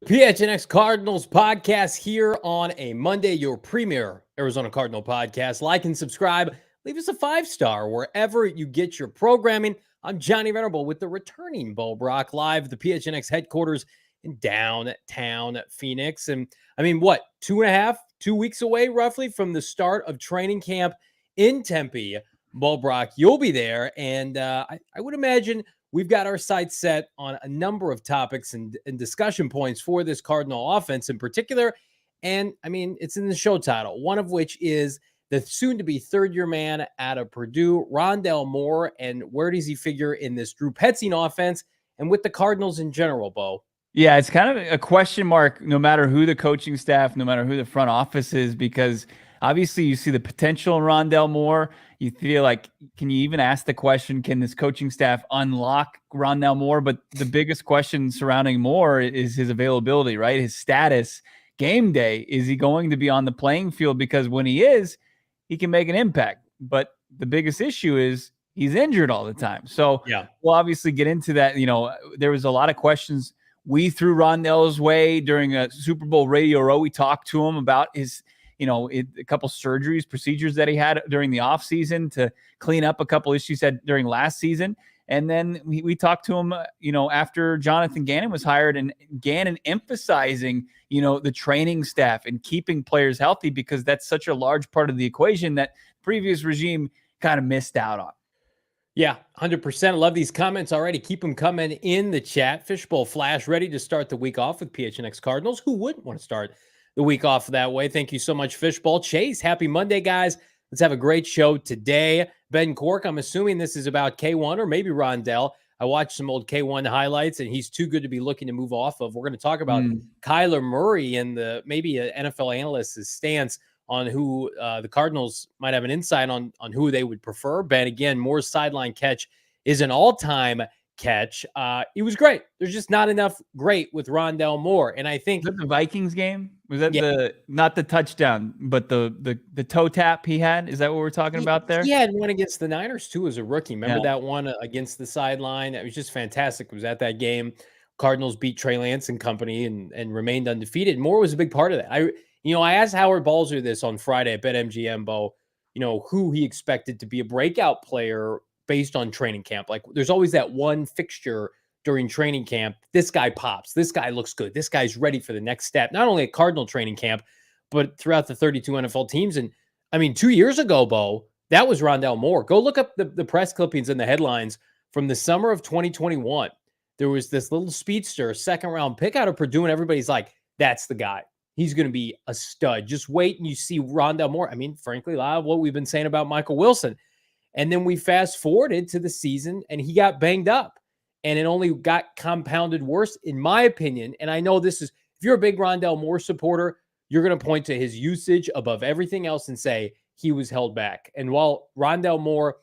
PHNX Cardinals podcast here on a Monday, your premier Arizona Cardinal podcast. Like and subscribe. Leave us a 5-star wherever you get your programming. I'm Johnny Venerable with the returning Bo Brack live at the PHNX headquarters in downtown Phoenix. And I mean, what, 2 weeks away roughly from the start of training camp in Tempe. Bo Brack, you'll be there. And I would imagine we've got our sights set on a number of topics and discussion points for this Cardinal offense in particular. And I mean, it's in the show title, one of which is the soon-to-be third-year man out of Purdue, Rondale Moore, and where does he figure in this Drew Petzing offense and with the Cardinals in general, Bo? Yeah, it's kind of a question mark no matter who the coaching staff, no matter who the front office is, because obviously you see the potential in Rondale Moore. You feel like, can you even ask the question, can this coaching staff unlock Rondale Moore? But the biggest question surrounding Moore is his availability, right? His status, game day. Is he going to be on the playing field? Because when he is, he can make an impact. But the biggest issue is he's injured all the time. So yeah, we'll obviously get into that. You know, there was a lot of questions we threw Rondale's way during a Super Bowl Radio Row. We talked to him about his, a couple surgeries, procedures that he had during the offseason to clean up a couple issues had during last season. And then we talked to him, after Jonathan Gannon was hired, and Gannon emphasizing, the training staff and keeping players healthy, because that's such a large part of the equation that previous regime kind of missed out on. Yeah, 100%. I love these comments already. Keep them coming in the chat. Fishbowl Flash ready to start the week off with PHNX Cardinals. Who wouldn't want to start the week off that way? Thank you so much, Fishbowl. Chase, happy Monday, guys. Let's have a great show today. Ben Cork, I'm assuming this is about K1 or maybe Rondale. I watched some old K1 highlights, and he's too good to be looking to move off of. We're going to talk about Kyler Murray and maybe an NFL analyst's stance on who the Cardinals might have an insight on who they would prefer. Ben, again, Moore's sideline catch is an all-time catch. It was great. There's just not enough great with Rondale Moore. And I think... Was that the Vikings game? Was that not the touchdown, but the toe tap he had? Is that what we're talking about there? Yeah, and one against the Niners, too, as a rookie. Remember that one against the sideline? It was just fantastic. It was at that game. Cardinals beat Trey Lance and company and remained undefeated. Moore was a big part of that. I asked Howard Balzer this on Friday at BetMGM, Bo, who he expected to be a breakout player based on training camp. Like, there's always that one fixture during training camp. This guy pops. This guy looks good. This guy's ready for the next step, not only at Cardinal training camp, but throughout the 32 NFL teams. And, 2 years ago, Bo, that was Rondale Moore. Go look up the press clippings and the headlines from the summer of 2021. There was this little speedster, second-round pick out of Purdue, and everybody's like, that's the guy. He's going to be a stud. Just wait and you see Rondale Moore. Frankly, a lot of what we've been saying about Michael Wilson. And then we fast forwarded to the season and he got banged up and it only got compounded worse, in my opinion. And I know this is, if you're a big Rondale Moore supporter, you're going to point to his usage above everything else and say he was held back. And while Rondale Moore,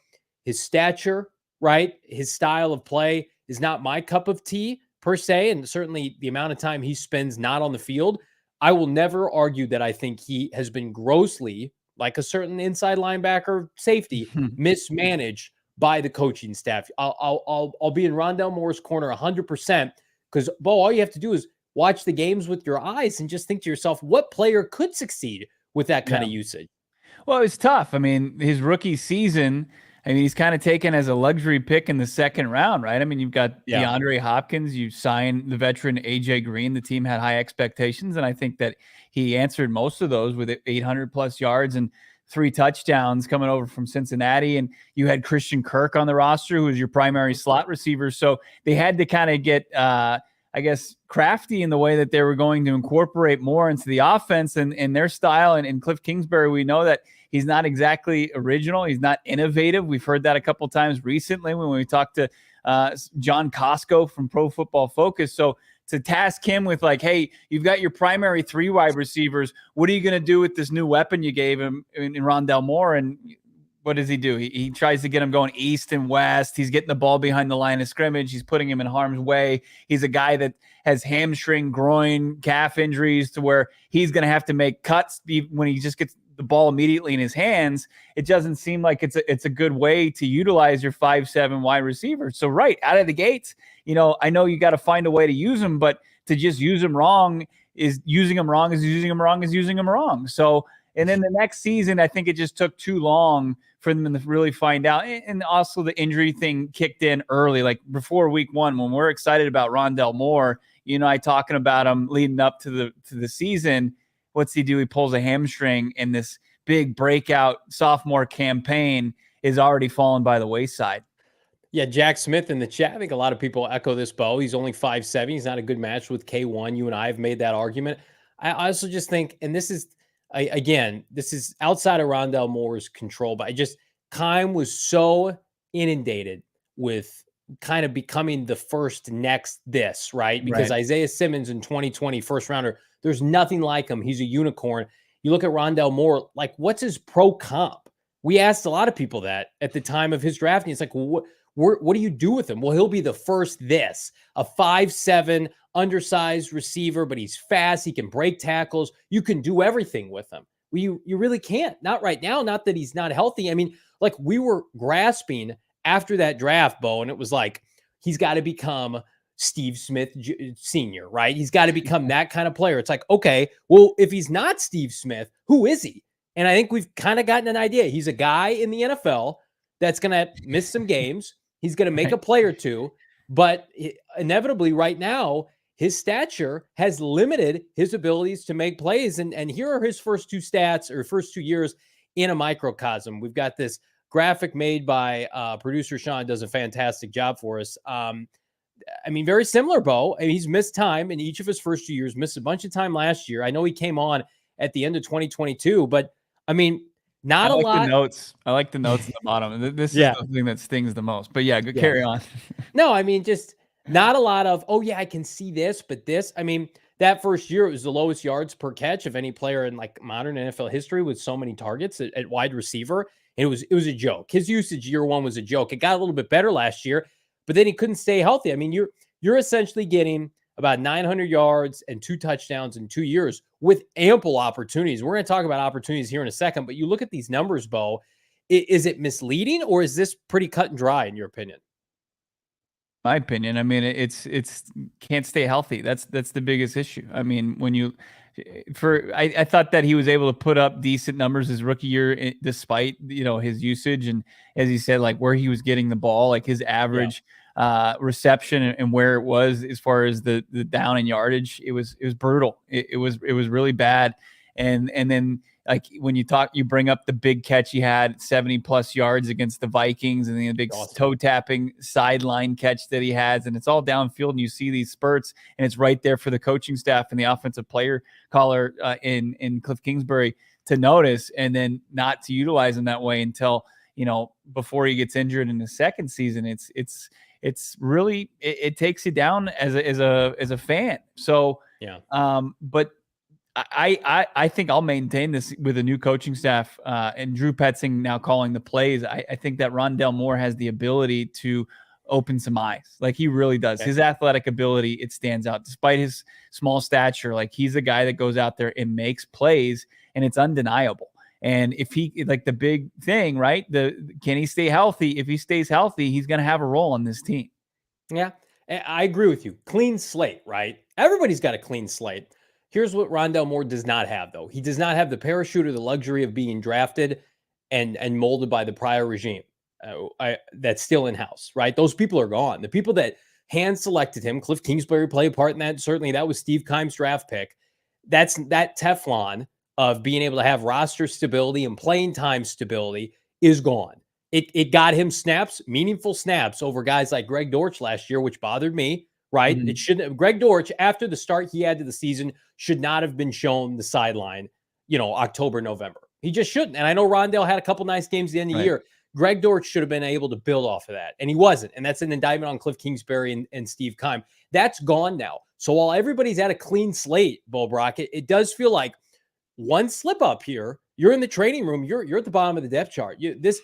his stature, right, his style of play is not my cup of tea per se, and certainly the amount of time he spends not on the field, I will never argue that I think he has been grossly, like a certain inside linebacker safety, mismanaged by the coaching staff. I'll be in Rondale Moore's corner 100%, because, Bo, all you have to do is watch the games with your eyes and just think to yourself, what player could succeed with that kind of usage? Well, it's tough. His rookie season, he's kind of taken as a luxury pick in the second round, right? You've got DeAndre Hopkins. You signed the veteran A.J. Green. The team had high expectations, and I think that he answered most of those with 800-plus yards and 3 touchdowns coming over from Cincinnati. And you had Christian Kirk on the roster, who was your primary slot receiver. So they had to kind of get, crafty in the way that they were going to incorporate more into the offense and their style. And Cliff Kingsbury, we know that he's not exactly original. He's not innovative. We've heard that a couple times recently when we talked to John Costco from Pro Football Focus. So to task him with like, hey, you've got your primary 3 wide receivers. What are you going to do with this new weapon you gave him in Rondale Moore? And what does he do? He tries to get him going east and west. He's getting the ball behind the line of scrimmage. He's putting him in harm's way. He's a guy that has hamstring, groin, calf injuries to where he's going to have to make cuts when he just gets the ball immediately in his hands. It doesn't seem like it's a good way to utilize your 5'7" wide receiver. So right out of the gates, I know you got to find a way to use him, but to just use him wrong is using him wrong is using him wrong is using him wrong. So, and then the next season, I think it just took too long for them to really find out. And also the injury thing kicked in early, like before week 1, when we're excited about Rondale Moore, I talking about him leading up to the season. What's he do? He pulls a hamstring, and this big breakout sophomore campaign is already fallen by the wayside. Yeah, Jack Smith in the chat. I think a lot of people echo this, Bo. He's only 5'7". He's not a good match with K1. You and I have made that argument. I also just think, and this is, again, this is outside of Rondale Moore's control, but Keim was so inundated with kind of becoming the first next this, right? Because Isaiah Simmons in 2020, first rounder, there's nothing like him. He's a unicorn. You look at Rondale Moore, like, what's his pro comp? We asked a lot of people that at the time of his drafting. It's like, well, what do you do with him? Well, he'll be the first a 5'7", undersized receiver, but he's fast. He can break tackles. You can do everything with him. Well, you really can't. Not right now. Not that he's not healthy. I mean, like, we were grasping after that draft, Bo, and it was like, he's got to become Steve Smith Sr., right? He's got to become that kind of player. It's like, okay, well, if he's not Steve Smith, who is he? And I think we've kind of gotten an idea. He's a guy in the NFL that's going to miss some games. He's going to make a play or two, but inevitably right now, his stature has limited his abilities to make plays. And here are his first 2 stats, or first 2 years in a microcosm. We've got this graphic made by producer Sean, does a fantastic job for us. I mean, very similar, Bo. I mean, he's missed time in each of his first 2 years, missed a bunch of time last year. I know he came on at the end of 2022, but I mean, not a lot. I like the notes at the bottom. This is the thing that stings the most. But carry on. No, I mean, just not a lot of, oh yeah, I can see this, but this. I mean, that first year, it was the lowest yards per catch of any player in like modern NFL history, with so many targets at wide receiver. And it was a joke. His usage year 1 was a joke. It got a little bit better last year, but then he couldn't stay healthy. I mean, you're essentially getting about 900 yards and 2 touchdowns in 2 years with ample opportunities. We're going to talk about opportunities here in a second, but you look at these numbers, Bo, is it misleading, or is this pretty cut and dry in your opinion? My opinion, I mean, it's can't stay healthy. That's the biggest issue. I mean, I thought that he was able to put up decent numbers his rookie year, despite, his usage. And as he said, like, where he was getting the ball, like his average reception and where it was as far as the down and yardage, it was brutal. It was really bad. And then, like, when you bring up the big catch he had, 70+ yards against the Vikings, and the big toe tapping sideline catch that he has, and it's all downfield, and you see these spurts, and it's right there for the coaching staff and the offensive player caller in Cliff Kingsbury to notice, and then not to utilize him that way until, before he gets injured in the second season. It's really, it takes you down as a fan. So, but I think I'll maintain this with a new coaching staff and Drew Petzing now calling the plays. I think that Rondale Moore has the ability to open some eyes. Like, he really does. His athletic ability, it stands out despite his small stature. Like, he's a guy that goes out there and makes plays, and it's undeniable. And if he, like, the big thing, right? Can he stay healthy? If he stays healthy, he's going to have a role on this team. Yeah, I agree with you. Clean slate, right? Everybody's got a clean slate. Here's what Rondale Moore does not have, though. He does not have the parachute or the luxury of being drafted and molded by the prior regime that's still in-house, right? Those people are gone. The people that hand-selected him, Cliff Kingsbury played a part in that. Certainly, that was Steve Keim's draft pick. That Teflon of being able to have roster stability and playing time stability is gone. It got him snaps, meaningful snaps, over guys like Greg Dortch last year, which bothered me. Right. Mm-hmm. It shouldn't have. Greg Dortch, after the start he had to the season, should not have been shown the sideline, October, November. He just shouldn't. And I know Rondale had a couple nice games at the end of the year. Greg Dortch should have been able to build off of that. And he wasn't. And that's an indictment on Cliff Kingsbury and Steve Keim. That's gone now. So while everybody's at a clean slate, Bo Brack, it does feel like one slip up here, you're in the training room, you're at the bottom of the depth chart. This,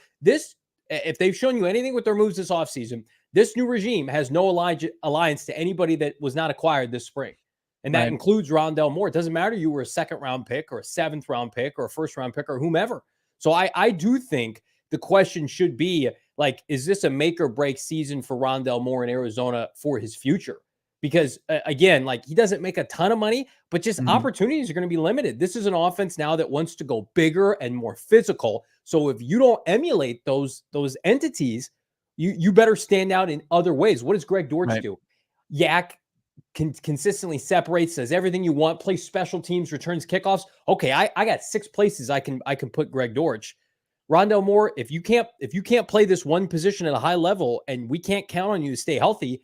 if they've shown you anything with their moves this offseason, this new regime has no alliance to anybody that was not acquired this spring. And that includes Rondale Moore. It doesn't matter you were a 2nd-round pick or a 7th-round pick or a 1st-round pick or whomever. So I do think the question should be, like, is this a make or break season for Rondale Moore in Arizona for his future? because again, like he doesn't make a ton of money, but just Mhm. opportunities are going to be limited. This is an offense now that wants to go bigger and more physical. So if you don't emulate those entities, you better stand out in other ways. What does Greg Dortch Right. do? Yak consistently separates, says everything you want, plays special teams, returns kickoffs. Okay, I got 6 places I can put Greg Dortch. Rondale Moore, if you can't play this one position at a high level and we can't count on you to stay healthy,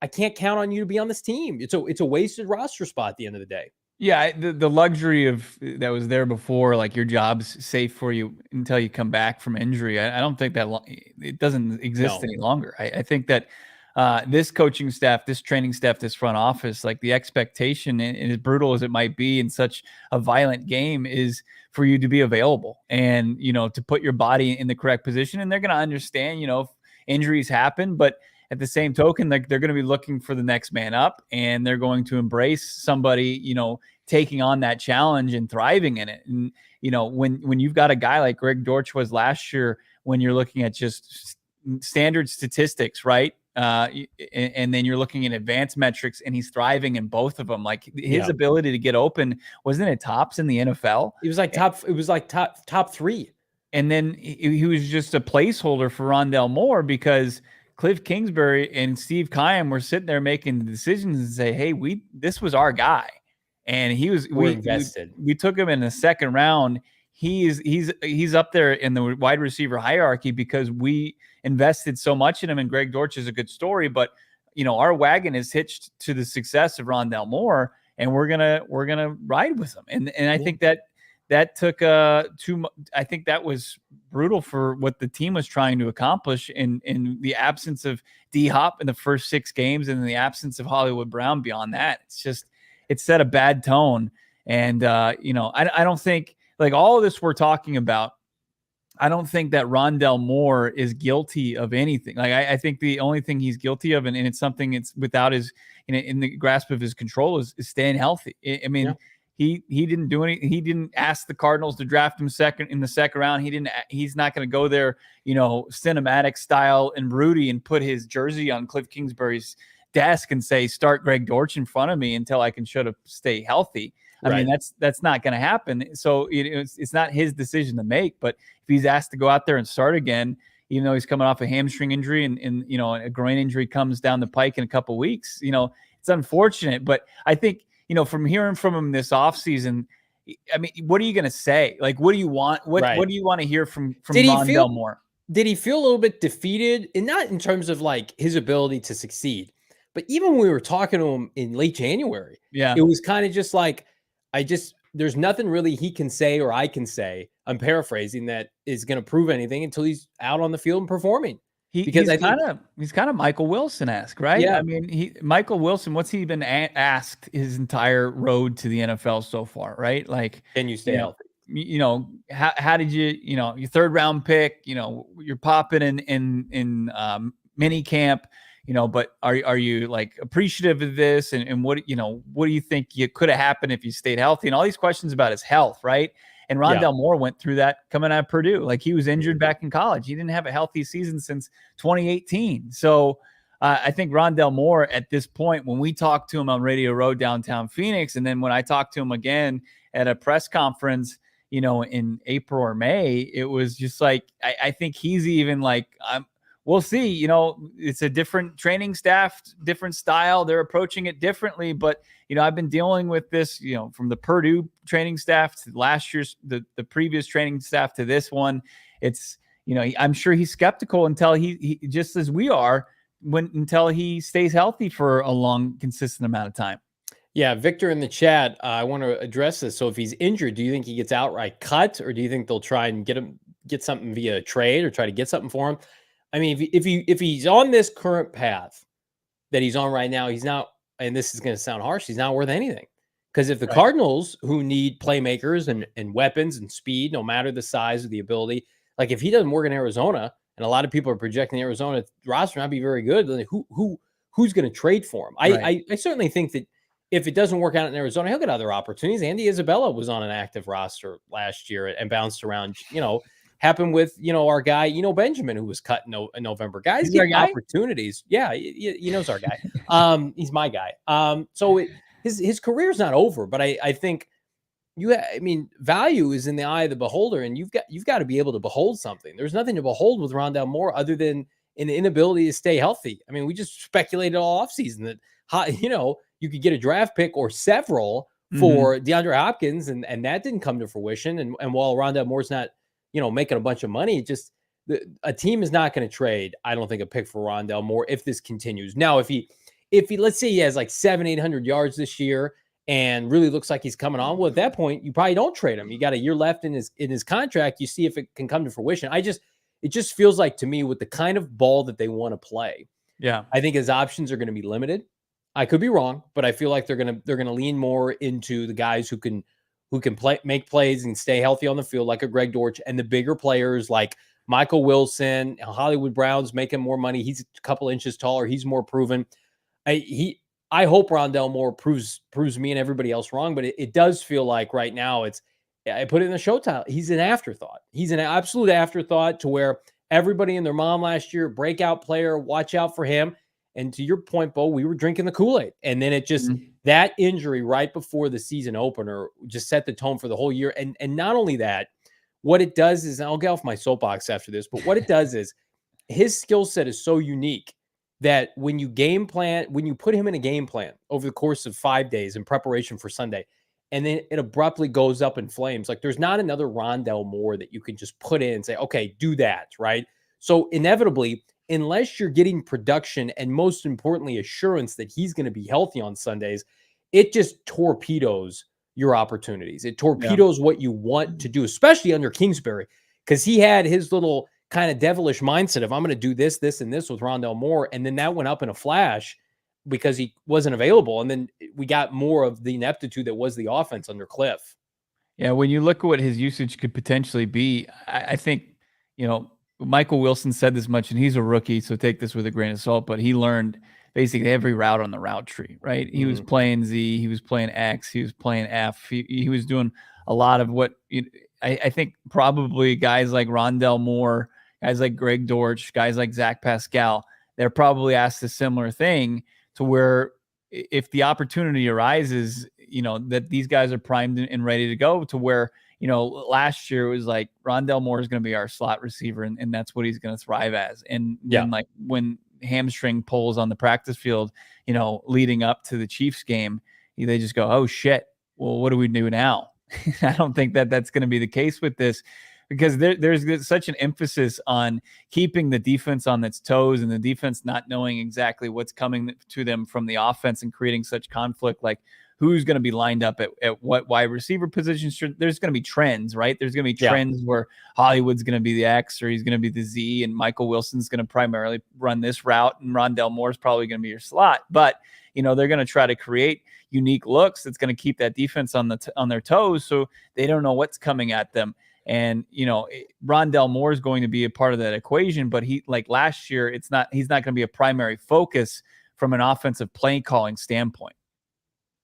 I can't count on you to be on this team. It's a wasted roster spot at the end of the day. Yeah, the luxury of that was there before, like your job's safe for you until you come back from injury. I don't think that it doesn't exist any longer. I think that this coaching staff, this training staff, this front office, like the expectation, and as brutal as it might be in such a violent game, is for you to be available and, to put your body in the correct position. And they're going to understand, if injuries happen, but at the same token, like they're going to be looking for the next man up, and they're going to embrace somebody, taking on that challenge and thriving in it. And, when you've got a guy like Greg Dortch was last year, when you're looking at just standard statistics, right? And then you're looking at advanced metrics, and he's thriving in both of them. Like his ability to get open, wasn't it tops in the NFL? It was like top 3. And then he was just a placeholder for Rondale Moore, because Cliff Kingsbury and Steve Keim were sitting there making the decisions and say, hey, this was our guy. And we invested. We took him in the second round. He's up there in the wide receiver hierarchy because we invested so much in him. And Greg Dortch is a good story, but our wagon is hitched to the success of Rondale Moore, and we're gonna ride with him. And I think that took I think that was brutal for what the team was trying to accomplish in the absence of D-Hop in the first 6 games, and in the absence of Hollywood Brown beyond that. It set a bad tone. And I don't think, like, all of this we're talking about, I don't think that Rondale Moore is guilty of anything. Like, I think the only thing he's guilty of, and it's something it's without his in the grasp of his control, is staying healthy. I mean, He didn't do any. He didn't ask the Cardinals to draft him in the second round. He's not going to go there, cinematic style and Rudy, and put his jersey on Cliff Kingsbury's desk and say, "Start Greg Dortch in front of me until I can stay healthy." I mean, that's not going to happen. So it's not his decision to make. But if he's asked to go out there and start again, even though he's coming off a hamstring injury and a groin injury comes down the pike in a couple of weeks, it's unfortunate. But I think, from hearing from him this offseason, I mean, what are you going to say? Like, what do you want? What do you want to hear from Rondale Moore? Did he feel a little bit defeated? And not in terms of like his ability to succeed, but even when we were talking to him in late January, it was kind of just like, there's nothing really he can say or I can say, I'm paraphrasing, that is going to prove anything until he's out on the field and performing. He's kind of Michael Wilson-esque, right? Yeah. I mean, Michael Wilson, what's he been asked his entire road to the NFL so far, right? Like, can you stay healthy? How did you, your third round pick, you're popping in mini camp, but are you like appreciative of this? And what do you think could have happened if you stayed healthy? And all these questions about his health, right? And Rondale Moore went through that coming out of Purdue. Like, he was injured back in college. He didn't have a healthy season since 2018. So I think Rondale Moore at this point, when we talked to him on Radio Row downtown Phoenix, and then when I talked to him again at a press conference, in April or May, it was just like, I think he's even like, we'll see, it's a different training staff, different style. They're approaching it differently. But, I've been dealing with this, from the Purdue training staff to last year's, the previous training staff to this one. It's, I'm sure he's skeptical until he just as we are, until he stays healthy for a long, consistent amount of time. Yeah, Victor in the chat, I want to address this. So if he's injured, do you think he gets outright cut, or do you think they'll try and get something via trade, or try to get something for him? I mean, if he's on this current path that he's on right now, he's not, and this is going to sound harsh, he's not worth anything. Because if the Cardinals, who need playmakers and weapons and speed, no matter the size or the ability, like if he doesn't work in Arizona, and a lot of people are projecting Arizona roster not be very good, then who's going to trade for him? I certainly think that if it doesn't work out in Arizona, he'll get other opportunities. Andy Isabella was on an active roster last year and bounced around, Happened with, our guy, Benjamin, who was cut in November. Guys get opportunities. Yeah, he knows our guy. He's my guy. So his career's not over, but I think value is in the eye of the beholder, and you've got to be able to behold something. There's nothing to behold with Rondale Moore other than an inability to stay healthy. I mean, we just speculated all offseason that, you could get a draft pick or several for DeAndre Hopkins, and that didn't come to fruition. And while Rondale Moore's not, making a bunch of money, a team is not going to trade, I don't think, a pick for Rondale Moore if this continues. Now, if he let's say he has like 700-800 yards this year and really looks like he's coming on, well, at that point, you probably don't trade him. You got a year left in his contract. You see if it can come to fruition. It just feels like to me, with the kind of ball that they want to play, I think his options are going to be limited. I could be wrong, but I feel like they're going to lean more into the guys who can make plays and stay healthy on the field, like a Greg Dortch, and the bigger players like Michael Wilson, Hollywood Brown's making more money. He's a couple inches taller. He's more proven. I hope Rondale Moore proves me and everybody else wrong, but it does feel like right now I put it in the show title. He's an afterthought. He's an absolute afterthought, to where everybody and their mom last year, breakout player, watch out for him. And to your point, Bo, we were drinking the Kool-Aid. And then it just, that injury right before the season opener just set the tone for the whole year. And not only that, what it does is, and I'll get off my soapbox after this, but what it does is his skill set is so unique that when you put him in a game plan over the course of 5 days in preparation for Sunday, and then it abruptly goes up in flames, like there's not another Rondale Moore that you can just put in and say, okay, do that, right? So inevitably, unless you're getting production and most importantly, assurance that he's going to be healthy on Sundays, it just torpedoes your opportunities. It torpedoes what you want to do, especially under Kingsbury, because he had his little kind of devilish mindset of, I'm going to do this, this, and this with Rondale Moore. And then that went up in a flash because he wasn't available. And then we got more of the ineptitude that was the offense under Cliff. Yeah, when you look at what his usage could potentially be, I think, Michael Wilson said this much, and he's a rookie, so take this with a grain of salt, but he learned basically every route on the route tree, right? He was playing Z, he was playing X, he was playing F. He was doing a lot of what I think probably guys like Rondale Moore, guys like Greg Dortch, guys like Zach Pascal, they're probably asked a similar thing, to where if the opportunity arises, that these guys are primed and ready to go, to where, last year it was like Rondale Moore is going to be our slot receiver, and that's what he's going to thrive as. And then when hamstring pulls on the practice field, leading up to the Chiefs game, they just go, oh shit, well, what do we do now? I don't think that that's going to be the case with this, because there's such an emphasis on keeping the defense on its toes, and the defense not knowing exactly what's coming to them from the offense, and creating such conflict, like who's going to be lined up at what wide receiver positions. There's going to be trends, right? There's going to be trends where Hollywood's going to be the X, or he's going to be the Z, and Michael Wilson's going to primarily run this route, and Rondale Moore's probably going to be your slot. But, they're going to try to create unique looks that's going to keep that defense on their toes, so they don't know what's coming at them. And, Rondale Moore is going to be a part of that equation, but like last year, he's not going to be a primary focus from an offensive play calling standpoint.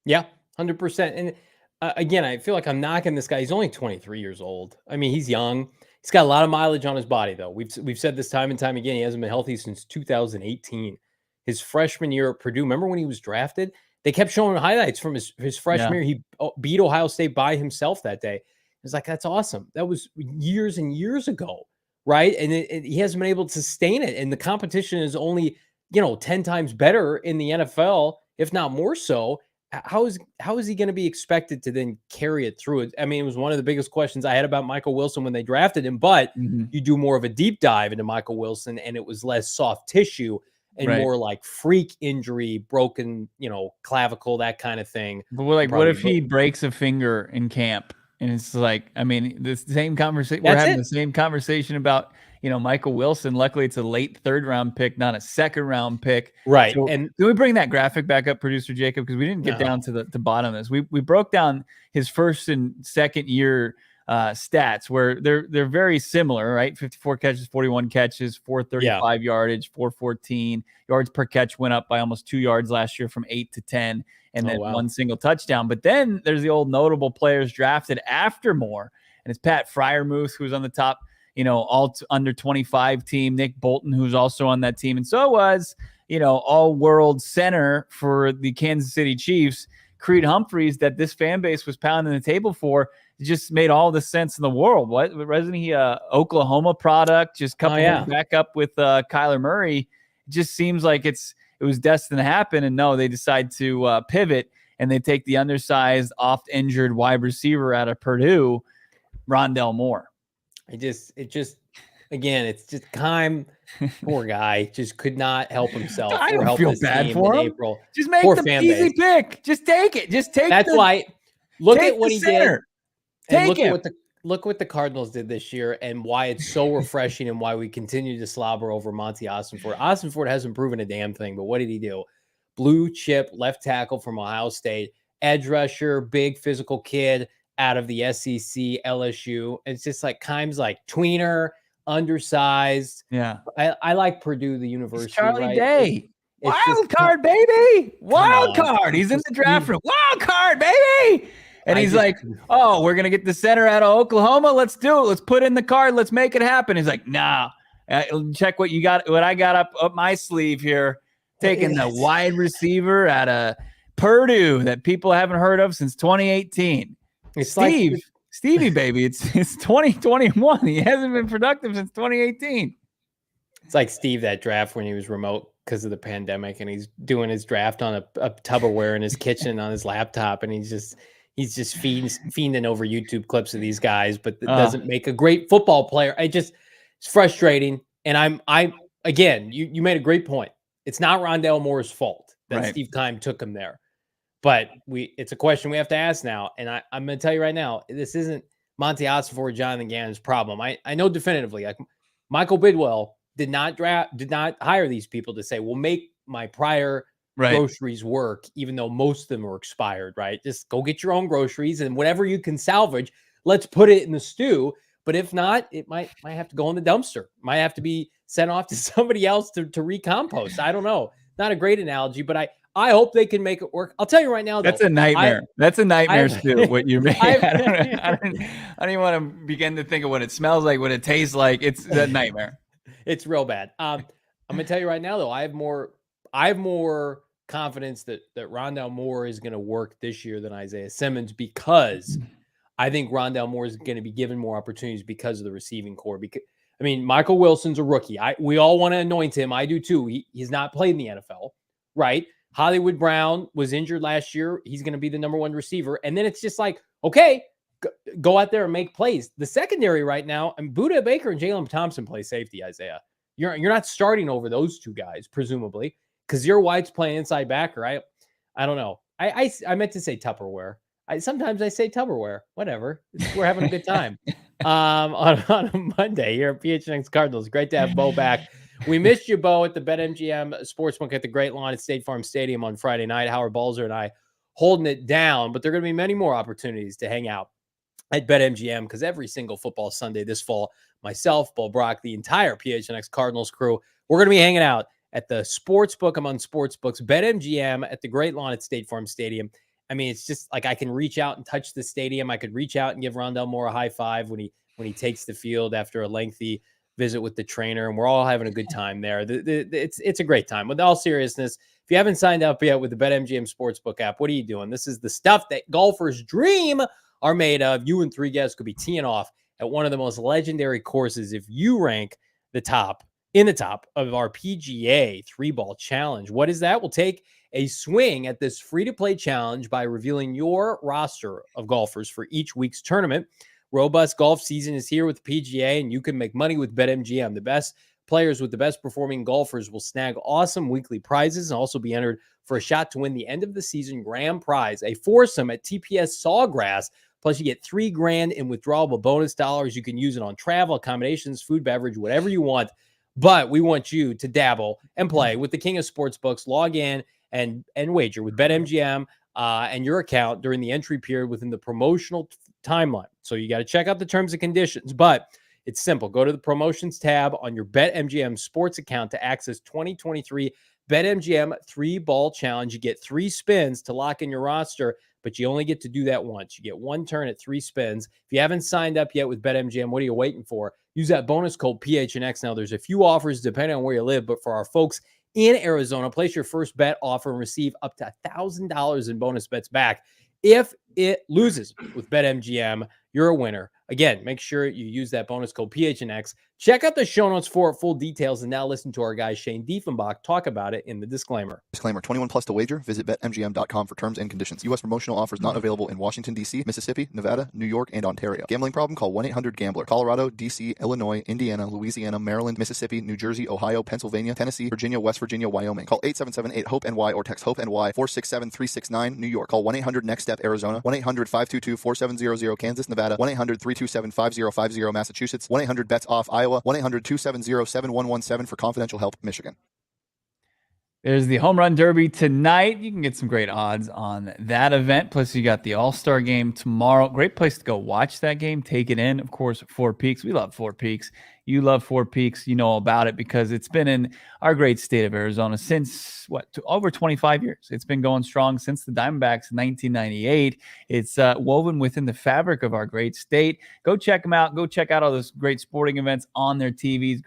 Yeah, 100%. And again, I feel like I'm knocking this guy. He's only 23 years old. I mean, he's young. He's got a lot of mileage on his body, though. We've said this time and time again. He hasn't been healthy since 2018. His freshman year at Purdue. Remember when he was drafted? They kept showing highlights from his freshman year. He beat Ohio State by himself that day. It's like, that's awesome. That was years and years ago, right? And he hasn't been able to sustain it. And the competition is only, 10 times better in the NFL, if not more so. How is he going to be expected to then carry it through? I mean, it was one of the biggest questions I had about Michael Wilson when they drafted him, but you do more of a deep dive into Michael Wilson, and it was less soft tissue and more like freak injury, broken, clavicle, that kind of thing. But what if he breaks a finger in camp? And it's like, I mean, the same conversation. We're having the same conversation about, Michael Wilson. Luckily, it's a late third-round pick, not a second-round pick. Right. So, and can we bring that graphic back up, producer Jacob? Because we didn't get down to the bottom of this. We broke down his first and second year stats, where they're very similar, right? 54 catches, 41 catches, 435 yardage, 414 yards per catch. Went up by almost 2 yards last year from 8 to 10. And then one single touchdown. But then there's the old notable players drafted after Moore, and it's Pat Freiermuth, who's on the top all under 25 team, Nick Bolton, who's also on that team. And so was, all-world center for the Kansas City Chiefs, Creed Humphreys, that this fan base was pounding the table for. It just made all the sense in the world. Wasn't he a Oklahoma product? Just coupled back up with Kyler Murray. It just seems like it was destined to happen. And no, they decide to pivot, and they take the undersized, oft-injured wide receiver out of Purdue, Rondale Moore. It's just Keim, poor guy, just could not help himself. I don't feel bad for him. April. Just make the easy pick. Just take it. That's why. Look at what he did. Take him. Look what the Cardinals did this year, and why it's so refreshing, and why we continue to slobber over Monti Ossenfort. Ossenfort hasn't proven a damn thing, but what did he do? Blue chip left tackle from Ohio State, edge rusher, big physical kid out of the SEC, LSU. It's just like Keim's like tweener, undersized. Yeah. I like Purdue, the university. It's Charlie right? Day. Wild card, baby. Wild card. He's in the draft room. Wild card, baby. And he's like, oh, we're going to get the center out of Oklahoma. Let's do it. Let's put in the card. Let's make it happen. He's like, nah. Check what I got up my sleeve here. Taking the wide receiver out of Purdue that people haven't heard of since 2018. Stevie, baby. It's 2021. He hasn't been productive since 2018. It's like Steve, that draft when he was remote because of the pandemic, and he's doing his draft on a Tupperware in his kitchen on his laptop, and he's just fiending over YouTube clips of these guys, but it doesn't make a great football player. It's frustrating. And I'm again, you made a great point. It's not Rondale Moore's fault that Steve Keim took him there. But it's a question we have to ask now. And I'm going to tell you right now, this isn't Monti Ossenfort or Jonathan Gannon's problem. I know definitively, like Michael Bidwell did not hire these people to say, we'll make my prior groceries work, even though most of them are expired, right? Just go get your own groceries, and whatever you can salvage, let's put it in the stew. But if not, it might have to go in the dumpster. Might have to be sent off to somebody else to recompost. I don't know. Not a great analogy, but I hope they can make it work. I'll tell you right now, though, that's a nightmare. That's a nightmare stew. What you made. I don't even want to begin to think of what it smells like, what it tastes like. It's a nightmare. It's real bad. I'm gonna tell you right now, though, I have more confidence that Rondale Moore is going to work this year than Isaiah Simmons, because I think Rondale Moore is going to be given more opportunities because of the receiving core. Because Michael Wilson's a rookie. We all want to anoint him. I do too. He's not played in the NFL, right? Hollywood Brown was injured last year. He's going to be the number one receiver. And then it's just like, okay, go out there and make plays. The secondary right now, and Budda Baker and Jalen Thompson play safety, Isaiah. You're not starting over those two guys, presumably, because your White's playing inside backer. I don't know. I meant to say Tupperware. Sometimes I say Tupperware. Whatever. We're having a good time. On a Monday here at PHNX Cardinals. Great to have Bo back. We missed you, Bo, at the BetMGM Sportsbook at the Great Lawn at State Farm Stadium on Friday night. Howard Balzer and I holding it down, but there are going to be many more opportunities to hang out at BetMGM, because every single football Sunday this fall, myself, Bo Brack, the entire PHNX Cardinals crew, we're going to be hanging out at the Sportsbook among Sportsbooks, BetMGM at the Great Lawn at State Farm Stadium. It's just like I can reach out and touch the stadium. I could reach out and give Rondale Moore a high five when he takes the field after a lengthy visit with the trainer, and we're all having a good time there. It's a great time. With all seriousness, if you haven't signed up yet with the BetMGM Sportsbook app, what are you doing? This is the stuff that golfers dream are made of. You and three guests could be teeing off at one of the most legendary courses if you rank in the top of our PGA 3-ball challenge. What is that? We'll take a swing at this free-to-play challenge by revealing your roster of golfers for each week's tournament. Robust golf season is here with PGA, and you can make money with BetMGM. The best players with the best performing golfers will snag awesome weekly prizes and also be entered for a shot to win the end of the season grand prize, a foursome at TPS Sawgrass. Plus, you get $3,000 in withdrawable bonus dollars. You can use it on travel, accommodations, food, beverage, whatever you want. But we want you to dabble and play with the king of sportsbooks. Log in and wager with BetMGM and your account during the entry period within the promotional timeline. So you got to check out the terms and conditions, but it's simple. Go to the promotions tab on your BetMGM sports account to access 2023 BetMGM 3-ball challenge. You get 3 spins to lock in your roster. but you only get to do that once. You get one turn at 3 spins. If you haven't signed up yet with BetMGM, what are you waiting for? Use that bonus code PHNX. Now, there's a few offers depending on where you live, but for our folks in Arizona, place your first bet offer and receive up to $1,000 in bonus bets back. If it loses with BetMGM, you're a winner. Again, make sure you use that bonus code PHNX. Check out the show notes for full details, and now listen to our guy Shane Diefenbach talk about it in the disclaimer. Disclaimer, 21 plus to wager. Visit BetMGM.com for terms and conditions. U.S. promotional offers not available in Washington, D.C., Mississippi, Nevada, New York, and Ontario. Gambling problem? Call 1-800-GAMBLER. Colorado, D.C., Illinois, Indiana, Louisiana, Maryland, Mississippi, New Jersey, Ohio, Pennsylvania, Tennessee, Virginia, West Virginia, Wyoming. Call 877-8-HOPE-NY or text HOPE-NY 467-369, New York. Call 1-800-NEXT-STEP, Arizona. 1-800-522-4700, Kansas, Nevada. 1-800-327-5050, Massachusetts. 1-800-BETS-OFF, Iowa. 1-800-270-7117 for confidential help, Michigan. There's the Home Run Derby tonight. You can get some great odds on that event. Plus, you got the All-Star Game tomorrow. Great place to go watch that game. Take it in. Of course, Four Peaks. We love Four Peaks. You love Four Peaks. You know all about it because it's been in our great state of Arizona since, over 25 years. It's been going strong since the Diamondbacks in 1998. It's woven within the fabric of our great state. Go check them out. Go check out all those great sporting events on their TVs.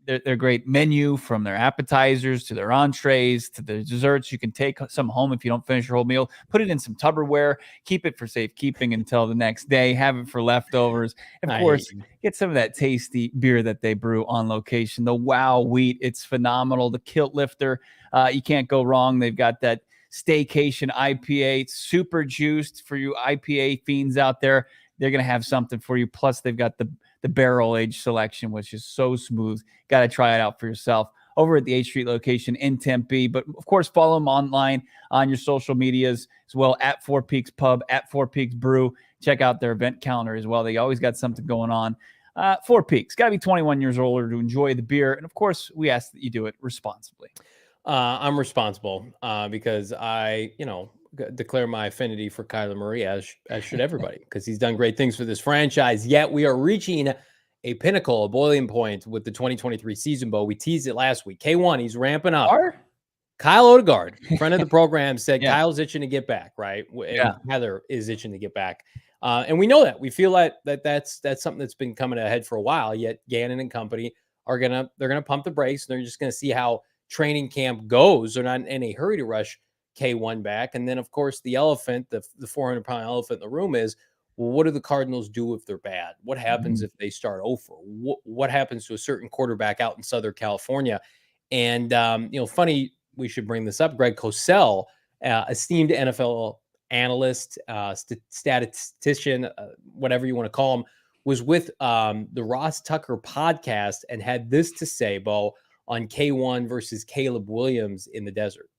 Their great menu, from their appetizers to their entrees to their desserts. You can take some home if you don't finish your whole meal. Put it in some Tupperware. Keep it for safekeeping until the next day. Have it for leftovers. Of course, get some of that tasty beer that they brew on location. The Wow Wheat, it's phenomenal. The Kilt Lifter, you can't go wrong. They've got that Staycation IPA. It's super juiced for you IPA fiends out there. They're going to have something for you. Plus, they've got the barrel age selection, which is so smooth. Got to try it out for yourself over at the 8th Street location in Tempe. But of course, follow them online on your social medias as well, at Four Peaks Pub, at Four Peaks Brew. Check out their event calendar as well. They always got something going on. Four Peaks, got to be 21 years or older to enjoy the beer. And of course, we ask that you do it responsibly. I'm responsible because I, declare my affinity for Kyler Murray, as should everybody, because he's done great things for this franchise. Yet we are reaching a pinnacle, a boiling point with the 2023 season, Bo. We teased it last week. K1, he's ramping up. Kyle Odegaard, friend of the program, said Kyle's itching to get back, right? And Heather is itching to get back. And we know that. We feel that's something that's been coming ahead for a while, yet Gannon and company they're gonna pump the brakes, and they're just gonna see how training camp goes. They're not in a hurry to rush K1 back. And then, of course, the elephant, the 400-pound elephant in the room is, well, what do the Cardinals do if they're bad? What happens if they start over? What happens to a certain quarterback out in Southern California? And, funny, we should bring this up. Greg Cosell, esteemed NFL analyst, statistician, whatever you want to call him, was with the Ross Tucker podcast and had this to say, Bo, on K1 versus Caleb Williams in the desert.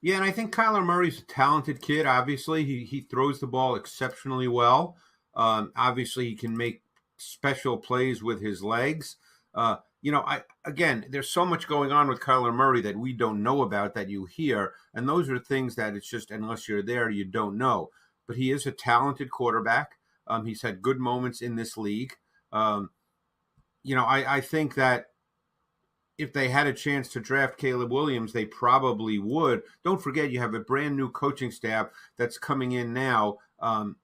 Yeah, and I think Kyler Murray's a talented kid. Obviously, he throws the ball exceptionally well. Obviously, he can make special plays with his legs. There's so much going on with Kyler Murray that we don't know about, that you hear, and those are things that it's just, unless you're there, you don't know. But he is a talented quarterback. He's had good moments in this league. I think that if they had a chance to draft Caleb Williams, they probably would. Don't forget, you have a brand new coaching staff that's coming in now, and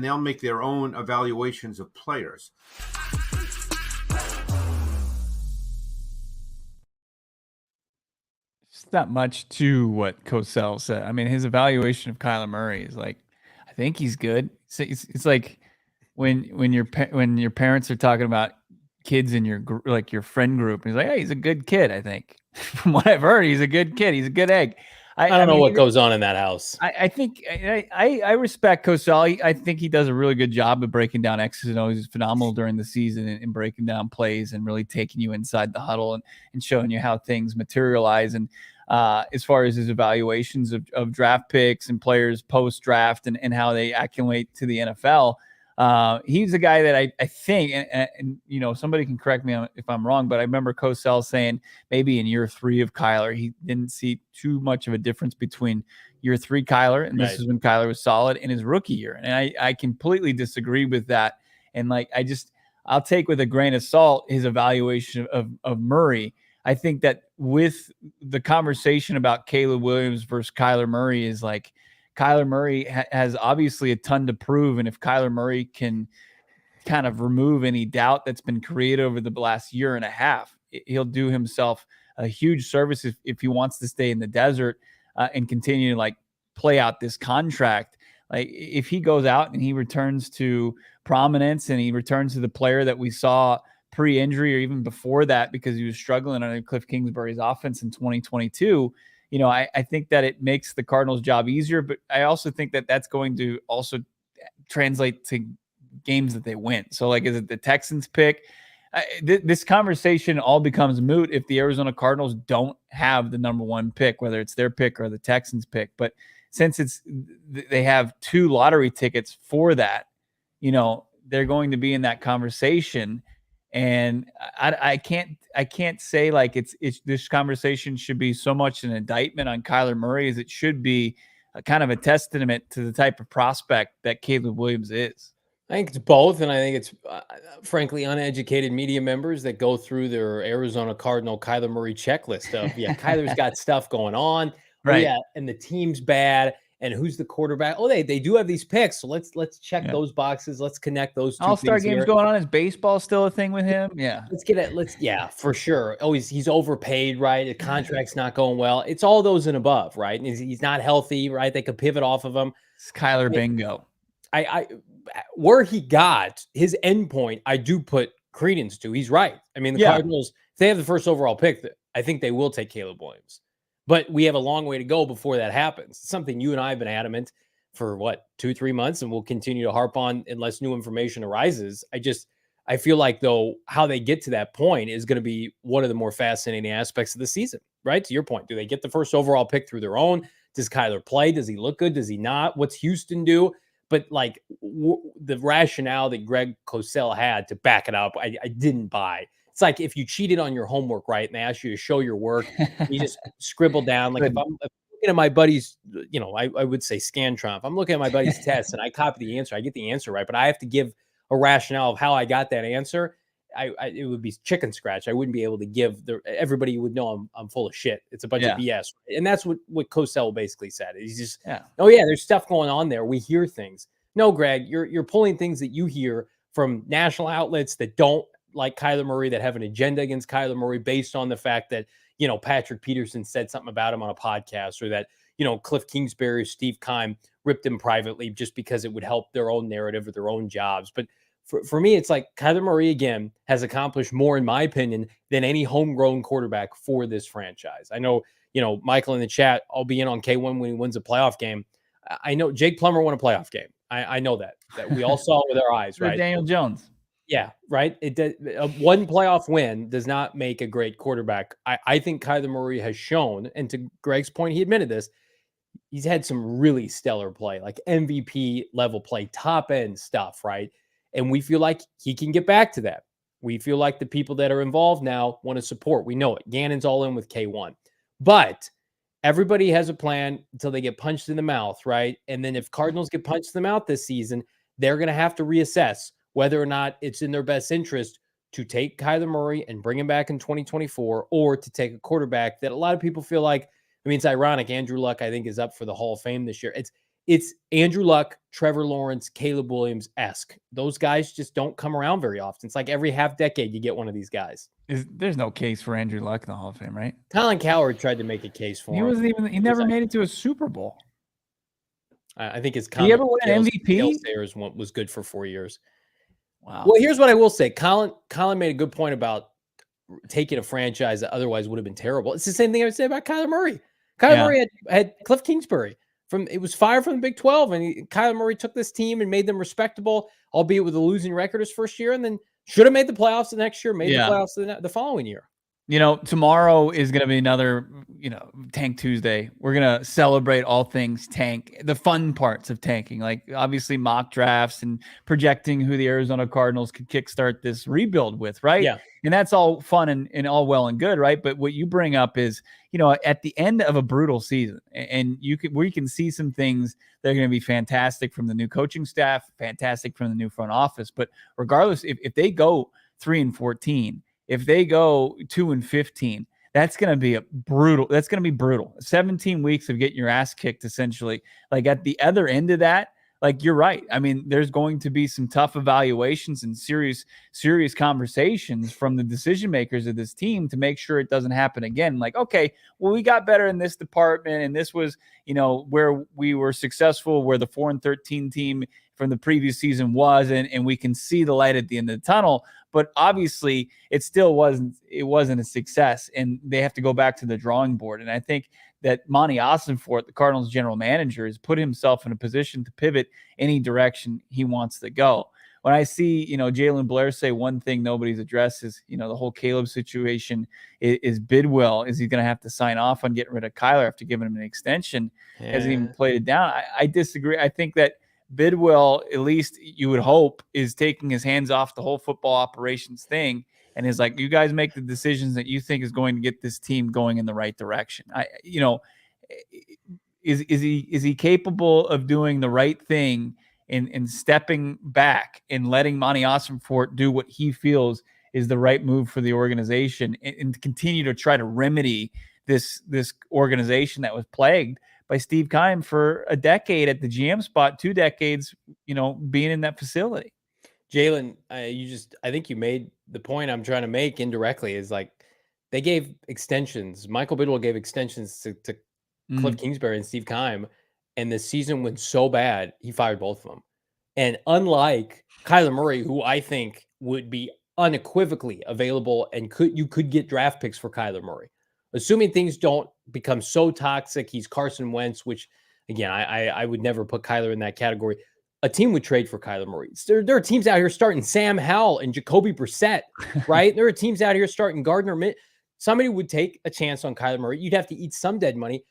they'll make their own evaluations of players. It's not much to what Cosell said. I mean, his evaluation of Kyler Murray is like, I think he's good. It's like when your parents are talking about kids in your friend group, he's like, hey, he's a good kid. I think from what I've heard, he's a good kid. He's a good egg. I don't know what goes on in that house. I think I respect Cosell. I think he does a really good job of breaking down X's and O's. He's phenomenal during the season and breaking down plays and really taking you inside the huddle and showing you how things materialize. And as far as his evaluations of draft picks and players post-draft and how they acclimate to the NFL, he's a guy that I think, and somebody can correct me if I'm wrong, but I remember Cosell saying maybe in year 3 of Kyler, he didn't see too much of a difference between year 3 Kyler, and this is when Kyler was solid, in his rookie year. And I completely disagree with that. And I'll take with a grain of salt his evaluation of Murray. I think that with the conversation about Caleb Williams versus Kyler Murray is like, Kyler Murray has obviously a ton to prove. And if Kyler Murray can kind of remove any doubt that's been created over the last year and a half, he'll do himself a huge service if he wants to stay in the desert and continue to like play out this contract. Like if he goes out and he returns to prominence and he returns to the player that we saw pre-injury or even before that, because he was struggling under Cliff Kingsbury's offense in 2022, you know, I think that it makes the Cardinals' job easier, but I also think that that's going to also translate to games that they win. So like, is it the Texans pick? This conversation all becomes moot if the Arizona Cardinals don't have the number 1 pick, whether it's their pick or the Texans pick. But since they have 2 lottery tickets for that, you know, they're going to be in that conversation. And I can't say like it's this conversation should be so much an indictment on Kyler Murray as it should be a kind of a testament to the type of prospect that Caleb Williams is. I think it's both, and I think it's frankly uneducated media members that go through their Arizona Cardinal Kyler Murray checklist of Kyler's got stuff going on, right? And the team's bad, and who's the quarterback? Oh, they do have these picks, so let's check those boxes. Let's connect those two. All-Star games going on. Is baseball still a thing with him? Yeah, let's get it. For sure. Oh, he's overpaid, right? The contract's not going well. It's all those and above, right? And he's not healthy, right? They could pivot off of him. It's Kyler bingo. I where he got his endpoint, I do put credence to. He's right. I mean, the Cardinals, if they have the first overall pick, I think they will take Caleb Williams. But we have a long way to go before that happens. It's something you and I have been adamant for 2-3 months, and we'll continue to harp on unless new information arises. I feel like, though, how they get to that point is going to be one of the more fascinating aspects of the season, right? To your point, do they get the first overall pick through their own? Does Kyler play? Does he look good? Does he not? What's Houston do? But like the rationale that Greg Cosell had to back it up, I didn't buy. It's like if you cheated on your homework, right, and they ask you to show your work, you just scribble down. Like if I'm looking at my buddy's, I would say Scantron. If I'm looking at my buddy's test and I copy the answer, I get the answer right, but I have to give a rationale of how I got that answer. It would be chicken scratch. I wouldn't be able to give everybody would know I'm full of shit. It's a bunch of BS. And that's what Cosell basically said. He's just, there's stuff going on there. We hear things. No, Greg, you're pulling things that you hear from national outlets that don't like Kyler Murray, that have an agenda against Kyler Murray based on the fact that, Patrick Peterson said something about him on a podcast, or that, Cliff Kingsbury or Steve Keim ripped him privately just because it would help their own narrative or their own jobs. But for me, it's like Kyler Murray, again, has accomplished more, in my opinion, than any homegrown quarterback for this franchise. I know, Michael in the chat, I'll be in on K1 when he wins a playoff game. I know Jake Plummer won a playoff game. I know that we all saw with our eyes, right? Daniel Jones. Yeah, right. One playoff win does not make a great quarterback. I think Kyler Murray has shown, and to Greg's point, he admitted this, he's had some really stellar play, like MVP level play, top end stuff, right? And we feel like he can get back to that. We feel like the people that are involved now want to support. We know it. Gannon's all in with K1. But everybody has a plan until they get punched in the mouth, right? And then if Cardinals get punched in the mouth this season, they're going to have to reassess whether or not it's in their best interest to take Kyler Murray and bring him back in 2024, or to take a quarterback that a lot of people feel like, it's ironic. Andrew Luck, I think, is up for the Hall of Fame this year. It's Andrew Luck, Trevor Lawrence, Caleb Williams-esque. Those guys just don't come around very often. It's like every half decade you get one of these guys. There's no case for Andrew Luck in the Hall of Fame, right? Colin Cowherd tried to make a case for him. He never made it to a Super Bowl. I think his comment. Did he ever win an MVP? Sayers was good for 4 years. Wow. Well, here's what I will say. Colin made a good point about taking a franchise that otherwise would have been terrible. It's the same thing I would say about Kyler Murray. Kyler Murray had Cliff Kingsbury. It was fired from the Big 12, and Kyler Murray took this team and made them respectable, albeit with a losing record his first year, and then should have made the playoffs the next year, made the playoffs the following year. Tomorrow is going to be another, Tank Tuesday. We're going to celebrate all things tank, the fun parts of tanking, like obviously mock drafts and projecting who the Arizona Cardinals could kickstart this rebuild with, right? Yeah. And that's all fun and all well and good, right? But what you bring up is, at the end of a brutal season, and we can see some things that are going to be fantastic from the new coaching staff, fantastic from the new front office. But regardless, if they go 3-14, if they go 2-15, that's going to be brutal. That's going to be brutal. 17 weeks of getting your ass kicked, essentially. Like at the other end of that, like you're right. I mean, there's going to be some tough evaluations and serious conversations from the decision makers of this team to make sure it doesn't happen again. Like, okay, well, we got better in this department, and this was, where we were successful, where the 4-13 team from the previous season was, and we can see the light at the end of the tunnel. But obviously, it still wasn't a success, and they have to go back to the drawing board. And I think that Monti Ossenfort, the Cardinals general manager, has put himself in a position to pivot any direction he wants to go. When I see, Jalen Blair say one thing nobody's addressed is, the whole Caleb situation is Bidwell. Is he going to have to sign off on getting rid of Kyler after giving him an extension? Yeah. Hasn't even played it down. I disagree. I think that Bidwell, at least you would hope, is taking his hands off the whole football operations thing and is like, you guys make the decisions that you think is going to get this team going in the right direction. Is he capable of doing the right thing and stepping back and letting Monti Ossenfort do what he feels is the right move for the organization and continue to try to remedy this organization that was plagued by Steve Keim for a decade at the GM spot, 2 decades, being in that facility. Jalen, I think you made the point I'm trying to make indirectly is like they gave extensions. Michael Bidwell gave extensions to Cliff Kingsbury and Steve Keim, and the season went so bad, he fired both of them. And unlike Kyler Murray, who I think would be unequivocally available and you could get draft picks for Kyler Murray, assuming things don't become so toxic, he's Carson Wentz, which, again, I would never put Kyler in that category. A team would trade for Kyler Murray. There are teams out here starting Sam Howell and Jacoby Brissett, right? There are teams out here starting Gardner Minshew. Somebody would take a chance on Kyler Murray. You'd have to eat some dead money.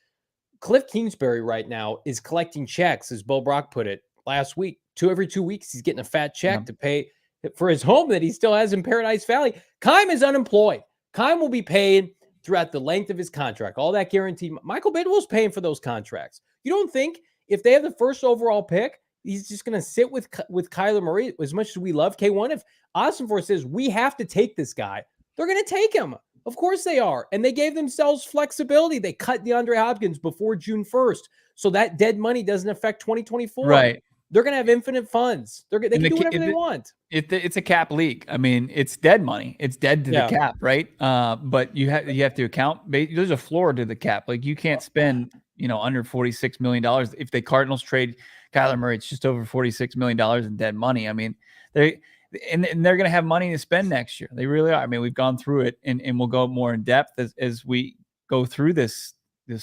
Cliff Kingsbury right now is collecting checks, as Bo Brock put it last week. Every 2 weeks, he's getting a fat check to pay for his home that he still has in Paradise Valley. Keim is unemployed. Keim will be paid throughout the length of his contract. All that guaranteed. Michael Bidwell's paying for those contracts. You don't think if they have the first overall pick, he's just going to sit with Kyler Murray as much as we love K1? If Ossenfort says we have to take this guy, they're going to take him. Of course they are. And they gave themselves flexibility. They cut DeAndre Hopkins before June 1st. So that dead money doesn't affect 2024. Right. They're going to have infinite funds. They can do whatever they want. It's a cap league. I mean, it's dead money. It's dead to the cap, right? But you have to account. There's a floor to the cap. Like you can't spend, under $46 million. If the Cardinals trade Kyler Murray, it's just over $46 million in dead money. I mean, they're going to have money to spend next year. They really are. I mean, we've gone through it, and we'll go more in depth as we go through this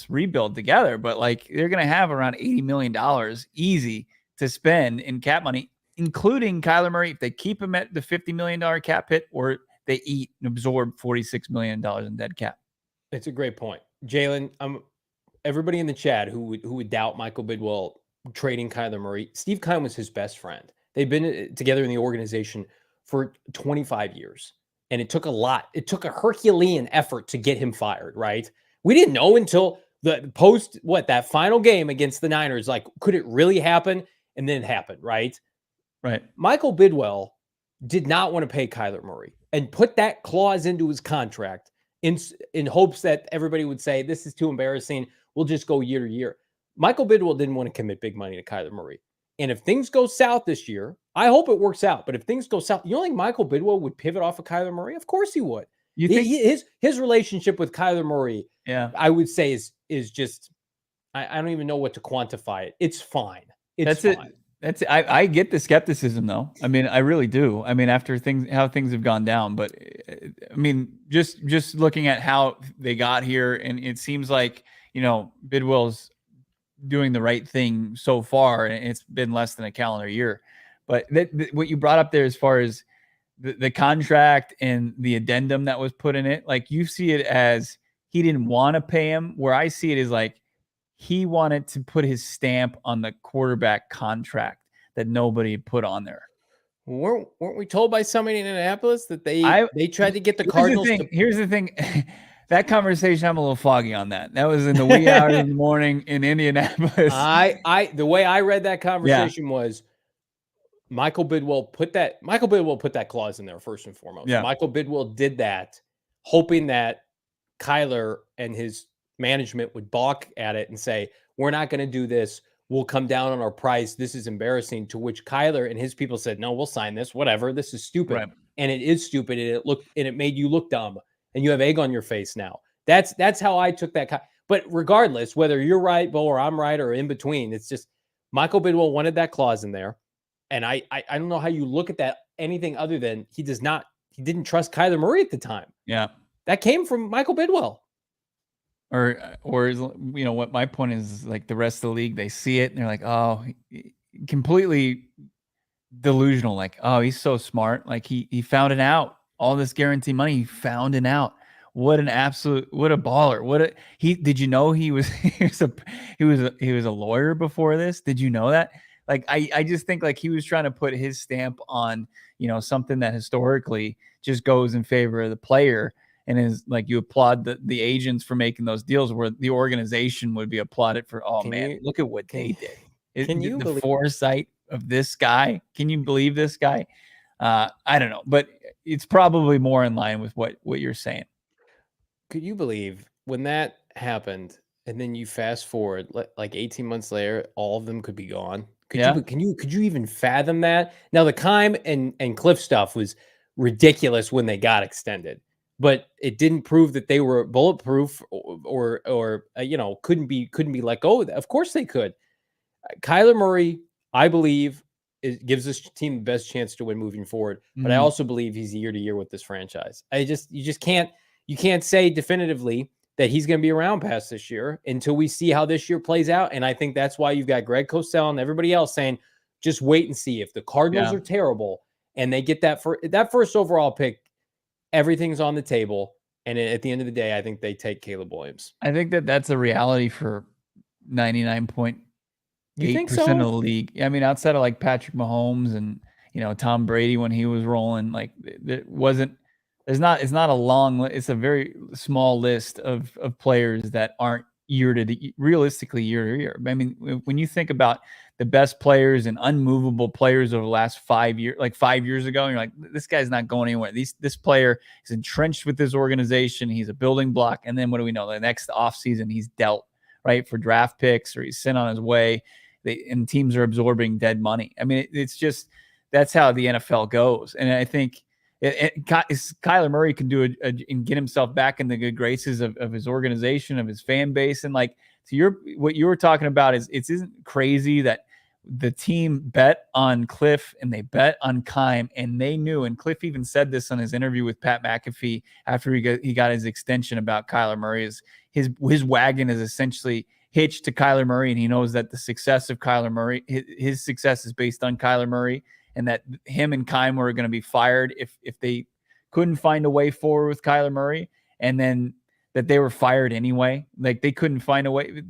rebuild together. But like, they're going to have around $80 million easy to spend in cap money, including Kyler Murray, if they keep him at the $50 million cap hit, or they eat and absorb $46 million in dead cap. It's a great point, Jalen. Everybody in the chat who would doubt Michael Bidwell trading Kyler Murray. Steve Keim was his best friend. They've been together in the organization for 25 years, and it took a lot. It took a Herculean effort to get him fired, right? We didn't know until that final game against the Niners, like, could it really happen? And then it happened, right? Right. Michael Bidwell did not want to pay Kyler Murray and put that clause into his contract in hopes that everybody would say, this is too embarrassing. We'll just go year to year. Michael Bidwell didn't want to commit big money to Kyler Murray. And if things go south this year, I hope it works out. But if things go south, you don't think Michael Bidwell would pivot off of Kyler Murray? Of course he would. You think his relationship with Kyler Murray, I would say is just, I don't even know what to quantify it. It's fine. That's fine. That's it. I get the skepticism though. I mean, I really do. I mean, after how things have gone down, but I mean, just looking at how they got here, and it seems like, Bidwell's doing the right thing so far, and it's been less than a calendar year. But what you brought up there, as far as the contract and the addendum that was put in it, like, you see it as he didn't want to pay him, where I see it as like he wanted to put his stamp on the quarterback contract that nobody put on there. Weren't we told by somebody in Indianapolis that they tried to get the Cardinals? Here's the thing. That conversation, I'm a little foggy on that. That was in the wee hours of the morning in Indianapolis. The way I read that conversation was Michael Bidwell put that clause in there first and foremost. Yeah. Michael Bidwell did that, hoping that Kyler and his management would balk at it and say, we're not going to do this. We'll come down on our price. This is embarrassing. To which Kyler and his people said, no, we'll sign this, whatever. This is stupid. Right. And it is stupid. And it made you look dumb, and you have egg on your face now. That's how I took that. But regardless, whether you're right, Bo, or I'm right, or in between, it's just Michael Bidwell wanted that clause in there. And I don't know how you look at that anything other than he didn't trust Kyler Murray at the time. Yeah. That came from Michael Bidwell. Or what my point is, like the rest of the league, they see it and they're like, oh, completely delusional. Like, oh, he's so smart. Like he found it out. All this guarantee money, he found it out. What a baller. Did you know he was a lawyer before this? Did you know that? Like, I just think like he was trying to put his stamp on, something that historically just goes in favor of the player. And is like, you applaud the agents for making those deals, where the organization would be applauded for, look at what they did. Can you believe the foresight of this guy? Can you believe this guy? I don't know, but it's probably more in line with what you're saying. Could you believe when that happened, and then you fast forward like 18 months later, all of them could be gone? Could you even fathom that? Now the Keim and Cliff stuff was ridiculous when they got extended, but it didn't prove that they were bulletproof or couldn't be let go. Of course they could. Kyler Murray, I believe, gives this team the best chance to win moving forward. But I also believe he's year to year with this franchise. You can't say definitively that he's going to be around past this year until we see how this year plays out. And I think that's why you've got Greg Cosell and everybody else saying, just wait and see. If the Cardinals are terrible and they get that first overall pick, everything's on the table. And at the end of the day, I think they take Caleb Williams. I think that's a reality for 99.8% of the league. I mean, outside of like Patrick Mahomes and, Tom Brady when he was rolling, like it's not a long, it's a very small list of players that aren't realistically year to year. I mean, when you think about the best players and unmovable players over the last 5 years, like 5 years ago, you're like, this guy's not going anywhere. This player is entrenched with this organization. He's a building block. And then what do we know? The next offseason, he's dealt, right, for draft picks, or he's sent on his way. And teams are absorbing dead money. I mean, it's just, that's how the NFL goes. And I think Kyler Murray can do it and get himself back in the good graces of his organization, of his fan base. And like, to what you were talking about it isn't crazy that the team bet on Cliff and they bet on Keim, and they knew, and Cliff even said this on his interview with Pat McAfee after he got his extension about Kyler Murray, is his wagon is essentially hitched to Kyler Murray, and he knows that the success of Kyler Murray, his success is based on Kyler Murray, and that him and Keim were going to be fired if they couldn't find a way forward with Kyler Murray, and then that they were fired anyway. Like, they couldn't find a way.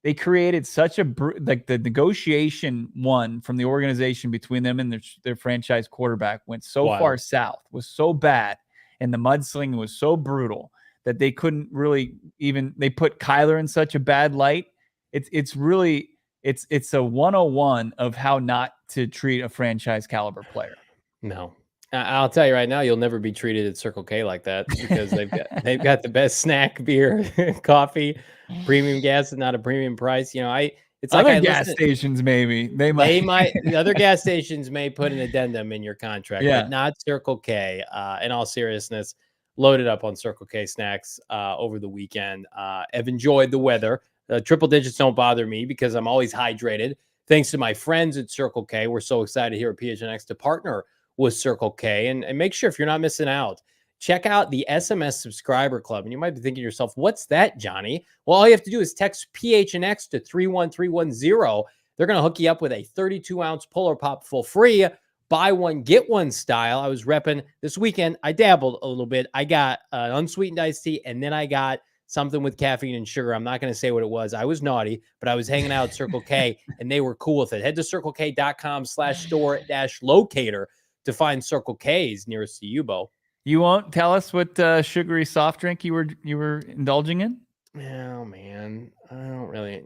They created such the negotiation one from the organization between them and their franchise quarterback went so far south, was so bad, and the mudslinging was so brutal that they couldn't really they put Kyler in such a bad light. It's a 101 of how not to treat a franchise caliber player. No, I'll tell you right now, you'll never be treated at Circle K like that, because they've got the best snack, beer, coffee, premium gas, and not a premium price. It's other like gas stations, maybe they might. The other gas stations may put an addendum in your contract, but not Circle K. In all seriousness, loaded up on Circle K snacks over the weekend. I've enjoyed the weather. Triple digits don't bother me because I'm always hydrated. Thanks to my friends at Circle K. We're so excited here at PHNX to partner with Circle K. And make sure, if you're not missing out, check out the SMS Subscriber Club. And you might be thinking to yourself, what's that, Johnny? Well, all you have to do is text PHNX to 31310. They're going to hook you up with a 32-ounce Polar Pop for free. Buy one, get one style. I was repping this weekend. I dabbled a little bit. I got an unsweetened iced tea, and then I got something with caffeine and sugar. I'm not going to say what it was. I was naughty, but I was hanging out at Circle K, and they were cool with it. Head to circlek.com/store-locator to find Circle K's nearest to you, Bo. You won't tell us what sugary soft drink you were indulging in? Oh man, I don't really.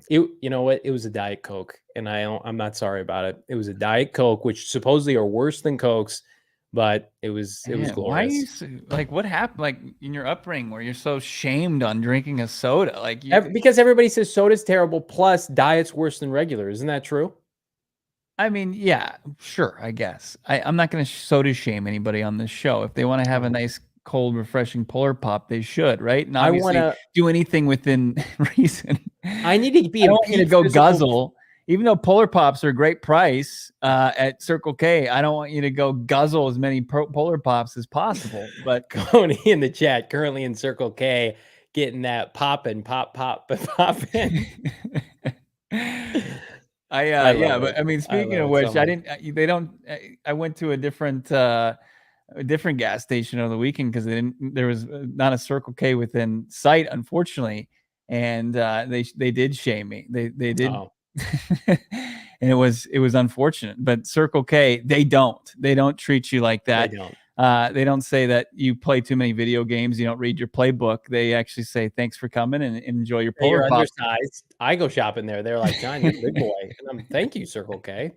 You know what? It was a Diet Coke, and I'm not sorry about it. It was a Diet Coke, which supposedly are worse than Cokes, but it was glorious. Why are you like, what happened like in your upbringing where you're so shamed on drinking a soda? Like because everybody says soda's terrible, plus diet's worse than regular. Isn't that true? I mean, yeah, sure, I guess. I'm not going to soda shame anybody on this show. If they want to have a nice, cold, refreshing Polar Pop, they should, right? And obviously, do anything within reason. I need to be. I don't want you to go guzzle. Even though Polar Pops are a great price at Circle K, I don't want you to go guzzle as many Polar Pops as possible. But Coney in the chat, currently in Circle K, getting that poppin', pop. But I mean, speaking of which, I went to a different gas station over the weekend because there was not a Circle K within sight, unfortunately, and they did shame me. They did. Oh. And it was unfortunate, but Circle K, they don't treat you like that. They don't say that you play too many video games, you don't read your playbook. They actually say thanks for coming and enjoy your Polar Pop. Undersized. I go shopping there. They're like, John, you're a big boy. And thank you, Circle K.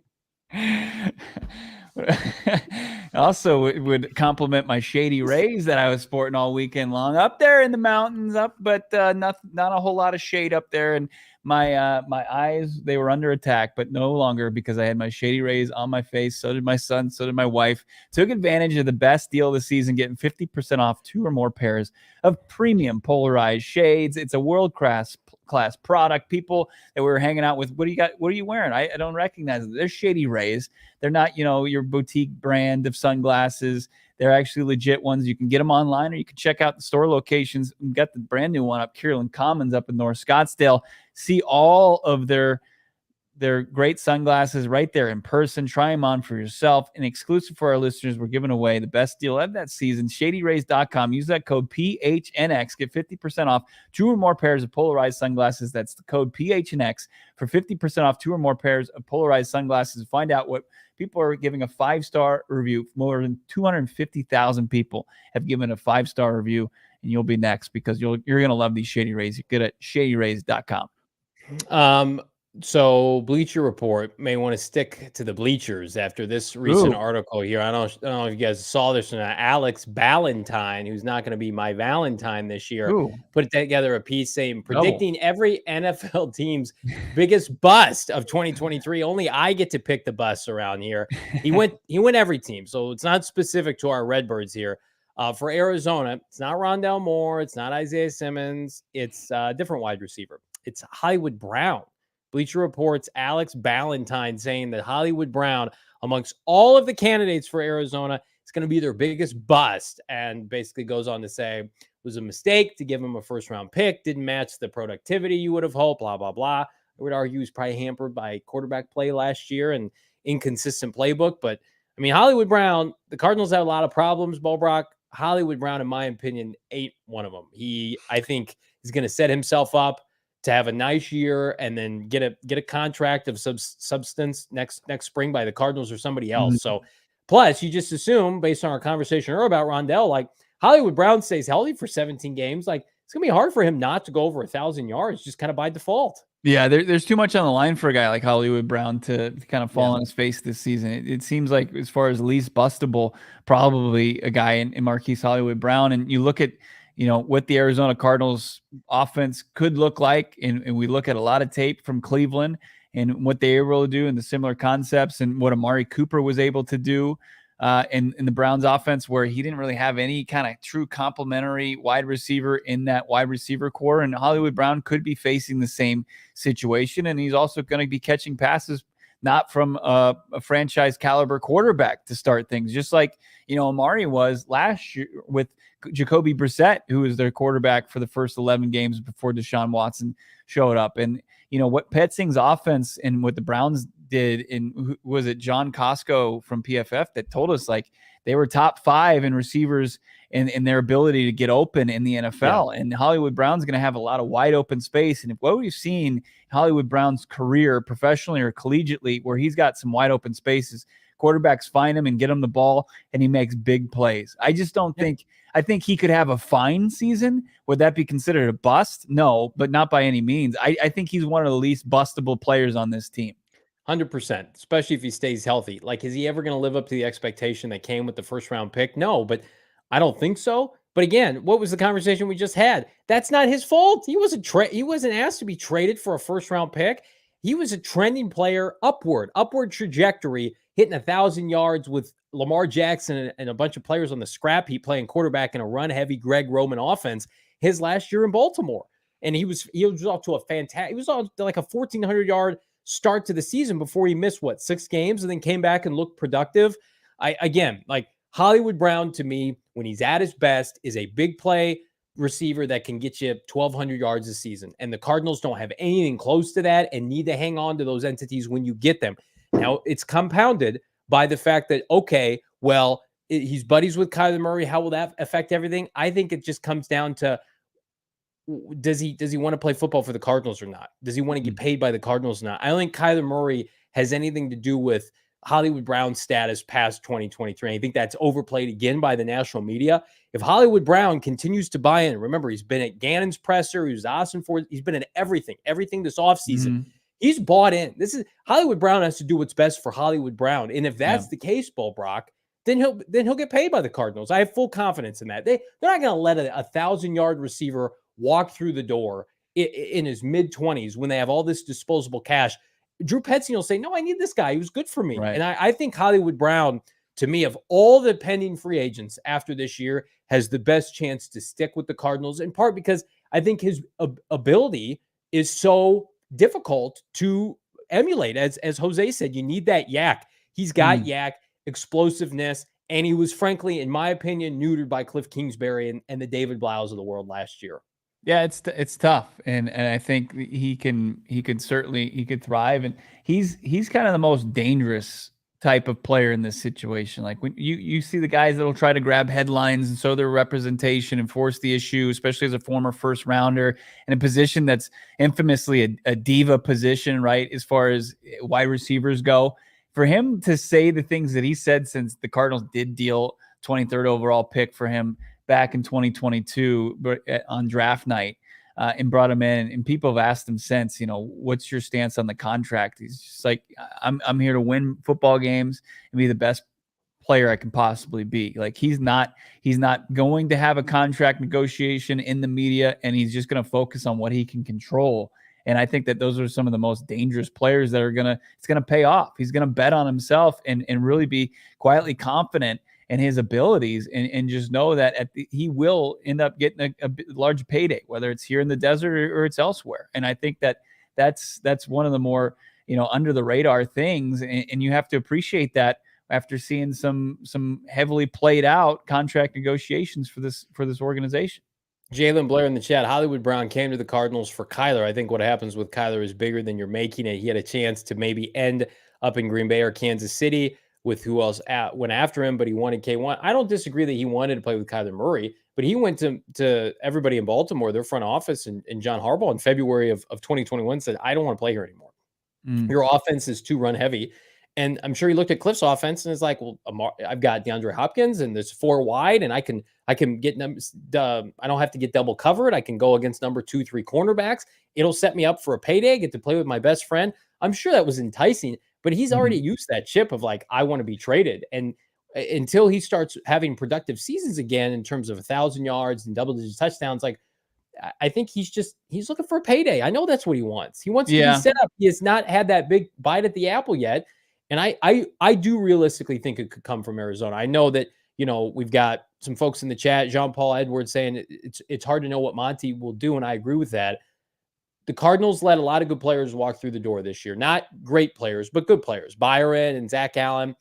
Also, it would compliment my Shady Rays that I was sporting all weekend long up there in the mountains, but not a whole lot of shade up there. And my eyes, they were under attack, but no longer because I had my Shady Rays on my face. So did my son. So did my wife. Took advantage of the best deal of the season, getting 50% off 2 or more pairs of premium polarized shades. It's a world-class product. People that we were hanging out with, what do you got? What are you wearing? I don't recognize it. They're Shady Rays. They're not, your boutique brand of sunglasses. They're actually legit ones. You can get them online, or you can check out the store locations. We've got the brand new one up Kierland Commons up in North Scottsdale. See all of their great sunglasses right there in person. Try them on for yourself. And exclusive for our listeners, we're giving away the best deal of that season. ShadyRays.com. Use that code PHNX. Get 50% off 2 or more pairs of polarized sunglasses. That's the code PHNX for 50% off 2 or more pairs of polarized sunglasses. Find out what people are giving a 5-star review. More than 250,000 people have given a 5-star review, and you'll be next because you're going to love these Shady Rays. You get it at ShadyRays.com. So Bleacher Report may want to stick to the bleachers after this recent article here. I don't know if you guys saw this or not. Alex Ballantyne, who's not going to be my Valentine this year, put together a piece saying predicting every NFL team's biggest bust of 2023. Only I get to pick the busts around here. He went every team, so it's not specific to our Redbirds here. For Arizona, it's not Rondale Moore, it's not Isaiah Simmons, it's a different wide receiver. It's Hollywood Brown. Bleacher Report's Alex Ballantyne saying that Hollywood Brown, amongst all of the candidates for Arizona, is going to be their biggest bust, and basically goes on to say it was a mistake to give him a first-round pick, didn't match the productivity you would have hoped, blah, blah, blah. I would argue he's probably hampered by quarterback play last year and inconsistent playbook. But, I mean, Hollywood Brown, the Cardinals have a lot of problems, Brock. Hollywood Brown, in my opinion, ain't one of them. I think, is going to set himself up to have a nice year and then get a contract of substance next spring by the Cardinals or somebody else. Mm-hmm. So plus you just assume, based on our conversation earlier about Rondale, like Hollywood Brown stays healthy for 17 games. Like it's gonna be hard for him not to go over 1,000 yards just kind of by default. Yeah, there's too much on the line for a guy like Hollywood Brown to kind of fall on his face this season. It seems like, as far as least bustable, probably a guy in Marquise Hollywood Brown. And you look at, what the Arizona Cardinals offense could look like. And we look at a lot of tape from Cleveland and what they were able to do and the similar concepts and what Amari Cooper was able to do in the Browns offense, where he didn't really have any kind of true complementary wide receiver in that wide receiver core. And Hollywood Brown could be facing the same situation. And he's also going to be catching passes not from a franchise caliber quarterback to start things, just like, Amari was last year with Jacoby Brissett, who was their quarterback for the first 11 games before Deshaun Watson showed up. And, what Petzing's offense and what the Browns did, was it John Costco from PFF that told us, like, they were top 5 in receivers in their ability to get open in the NFL. Yeah. And Hollywood Brown's going to have a lot of wide open space. And if what we've seen Hollywood Brown's career, professionally or collegiately, where he's got some wide open spaces, quarterbacks find him and get him the ball, and he makes big plays. I just don't think – I think he could have a fine season. Would that be considered a bust? No, but not by any means. I think he's one of the least bustable players on this team. 100%, especially if he stays healthy. Like, is he ever going to live up to the expectation that came with the first round pick? No, but I don't think so. But again, what was the conversation we just had? That's not his fault. He wasn't asked to be traded for a first round pick. He was a trending player, upward trajectory, hitting 1,000 yards with Lamar Jackson and a bunch of players on the scrap heap playing quarterback in a run heavy Greg Roman offense his last year in Baltimore. And he was off to he was on like a 1,400 yard start to the season before he missed 6 games and then came back and looked productive. Again, like Hollywood Brown to me, when he's at his best, is a big play receiver that can get you 1,200 yards a season. And the Cardinals don't have anything close to that and need to hang on to those entities when you get them. Now, it's compounded by the fact that, okay, well, he's buddies with Kyler Murray. How will that affect everything? I think it just comes down to, does he want to play football for the Cardinals or not? Does he want to get paid by the Cardinals or not? I don't think Kyler Murray has anything to do with Hollywood Brown's status past 2023. I think that's overplayed again by the national media. If Hollywood Brown continues to buy in, remember, he's been at Gannon's presser, he was Ossenfort, he's been in everything this offseason. He's bought in. Hollywood Brown has to do what's best for Hollywood Brown. And if that's the case, Brock, then he'll get paid by the Cardinals. I have full confidence in that. They're not going to let a 1,000-yard receiver walk through the door in his mid-20s when they have all this disposable cash. Drew Petzing will say, no, I need this guy. He was good for me. Right. And I think Hollywood Brown, to me, of all the pending free agents after this year, has the best chance to stick with the Cardinals, in part because I think his ability is so difficult to emulate. As Jose said, you need that yak. He's got yak, explosiveness, and he was, frankly, in my opinion, neutered by Cliff Kingsbury and the David Blows of the world last year. Yeah, it's tough, and I think he could thrive, and he's kind of the most dangerous type of player in this situation. Like when you see the guys that'll try to grab headlines and show their representation and force the issue, especially as a former first rounder in a position that's infamously a diva position, right? As far as wide receivers go, for him to say the things that he said since the Cardinals did deal 23rd overall pick for him back in 2022 on draft night, and brought him in, and people have asked him since, what's your stance on the contract? He's just like, I'm here to win football games and be the best player I can possibly be. Like he's not going to have a contract negotiation in the media, and he's just going to focus on what he can control. And I think that those are some of the most dangerous players that it's going to pay off. He's going to bet on himself and really be quietly confident and his abilities, and just know that he will end up getting a large payday, whether it's here in the desert or it's elsewhere. And I think that's one of the more, under the radar things. And you have to appreciate that after seeing some heavily played out contract negotiations for this organization. Jalen Blair in the chat, Hollywood Brown came to the Cardinals for Kyler. I think what happens with Kyler is bigger than you're making it. He had a chance to maybe end up in Green Bay or Kansas City with who else went after him, but he wanted K1. I don't disagree that he wanted to play with Kyler Murray, but he went to everybody in Baltimore, their front office, and John Harbaugh in February of 2021 said, I don't want to play here anymore. Your offense is too run heavy. And I'm sure he looked at Cliff's offense and is like, well, I've got DeAndre Hopkins and there's 4 wide, and I can get numbers. I don't have to get double covered. I can go against number 2, 3 cornerbacks. It'll set me up for a payday, get to play with my best friend. I'm sure that was enticing. But he's already used that chip of like, I want to be traded. And until he starts having productive seasons again in terms of 1,000 yards and double-digit touchdowns, like I think he's looking for a payday. I know that's what he wants. He wants to be set up. He has not had that big bite at the apple yet. And I do realistically think it could come from Arizona. I know that, we've got some folks in the chat, Jean-Paul Edwards, saying it's hard to know what Monty will do, and I agree with that. The Cardinals let a lot of good players walk through the door this year. Not great players, but good players. Byron and Zach Allen.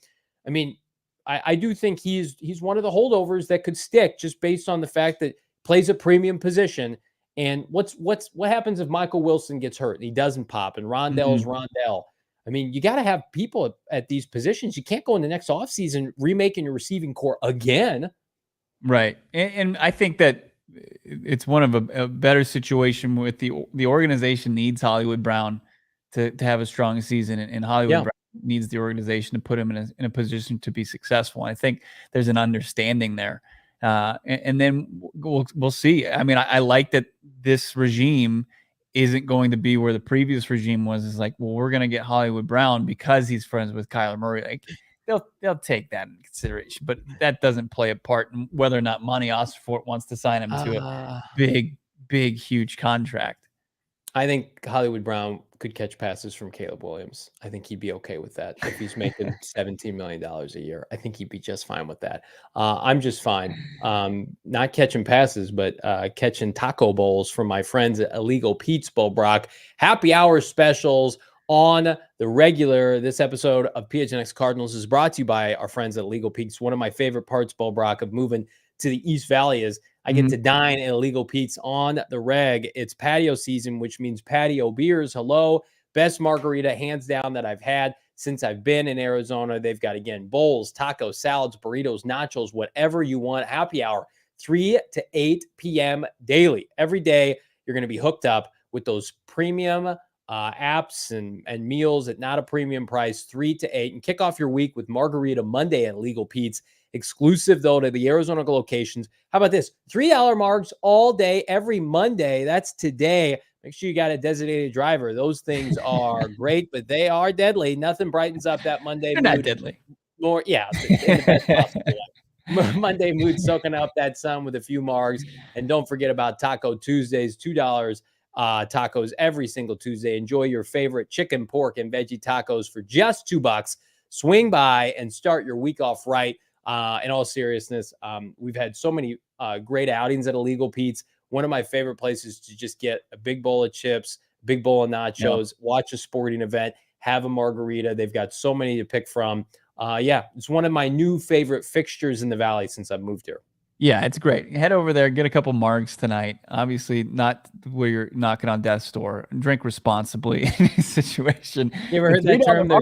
I mean, I do think he's one of the holdovers that could stick just based on the fact that plays a premium position. And what happens if Michael Wilson gets hurt and he doesn't pop and Rondale's Rondale? I mean, you got to have people at these positions. You can't go in the next offseason remaking your receiving core again. Right. And I think that it's one of a better situation with the organization needs Hollywood Brown to have a strong season, and Hollywood Brown needs the organization to put him in a position to be successful. And I think there's an understanding there. And then we'll see. I mean, I like that this regime isn't going to be where the previous regime was. Is like, well, we're going to get Hollywood Brown because he's friends with Kyler Murray. Like they'll take that into consideration, but that doesn't play a part in whether or not Monti Ossenfort wants to sign him to a big, huge contract. I think Hollywood Brown could catch passes from Caleb Williams. I think he'd be okay with that. If he's making $17 million a year, I think he'd be just fine with that. I'm just fine. Not catching passes, but catching taco bowls from my friends at Illegal Pete's, Bo Brock. Happy hour specials on the regular. This episode of PHNX Cardinals is brought to you by our friends at Illegal Pete's. One of my favorite parts, Bo Brock, of moving to the East Valley is I get to dine at Illegal Pete's on the reg. It's patio season, which means patio beers. Hello. Best margarita, hands down, that I've had since I've been in Arizona. They've got, again, bowls, tacos, salads, burritos, nachos, whatever you want. Happy hour, 3 to 8 p.m. daily. Every day, you're going to be hooked up with those premium apps and meals at not a premium price, 3 to 8. And kick off your week with Margarita Monday at Illegal Pete's. Exclusive, though, to the Arizona locations. How about this? $3 margs all day, every Monday. That's today. Make sure you got a designated driver. Those things are great, but they are deadly. Nothing brightens up that Monday mood. Not deadly. More, yeah, in the best possible way. Monday mood, soaking up that sun with a few margs. And don't forget about Taco Tuesdays, $2 tacos every single Tuesday. Enjoy your favorite chicken, pork, and veggie tacos for just $2. Swing by and start your week off right. In all seriousness, we've had so many great outings at Illegal Pete's. One of my favorite places to just get a big bowl of chips, big bowl of nachos, watch a sporting event, have a margarita. They've got so many to pick from. It's one of my new favorite fixtures in the Valley since I've moved here. Yeah, it's great. Head over there, get a couple margs tonight. Obviously, not where you're knocking on death's door. Drink responsibly in any situation. You ever heard that term?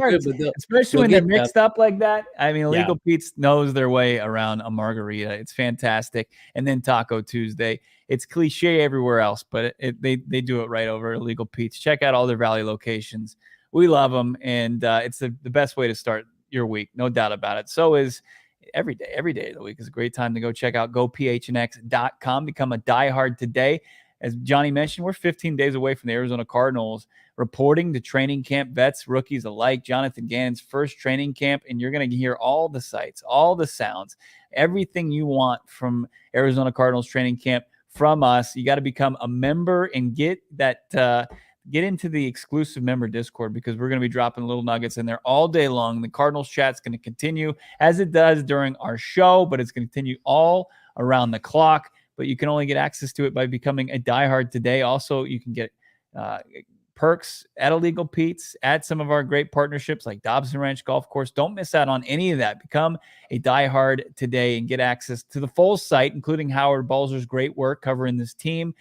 Especially when they're mixed up like that. I mean, Illegal Pete's knows their way around a margarita. It's fantastic. And then Taco Tuesday. It's cliche everywhere else, but they do it right over Illegal Pete's. Check out all their Valley locations. We love them, and it's the best way to start your week, no doubt about it. So is every day of the week is a great time to go check out gophnx.com. Become a diehard today. As Johnny mentioned, we're 15 days away from the Arizona Cardinals reporting to training camp, vets, rookies alike. Jonathan Gannon's first training camp, and you're going to hear all the sights, all the sounds, everything you want from Arizona Cardinals training camp from us. You got to become a member and get into the exclusive member Discord, because we're going to be dropping little nuggets in there all day long. The Cardinals chat's going to continue as it does during our show, but it's going to continue all around the clock. But you can only get access to it by becoming a diehard today. Also, you can get perks at Illegal Pete's, at some of our great partnerships like Dobson Ranch Golf Course. Don't miss out on any of that. Become a diehard today and get access to the full site, including Howard Balzer's great work covering this team.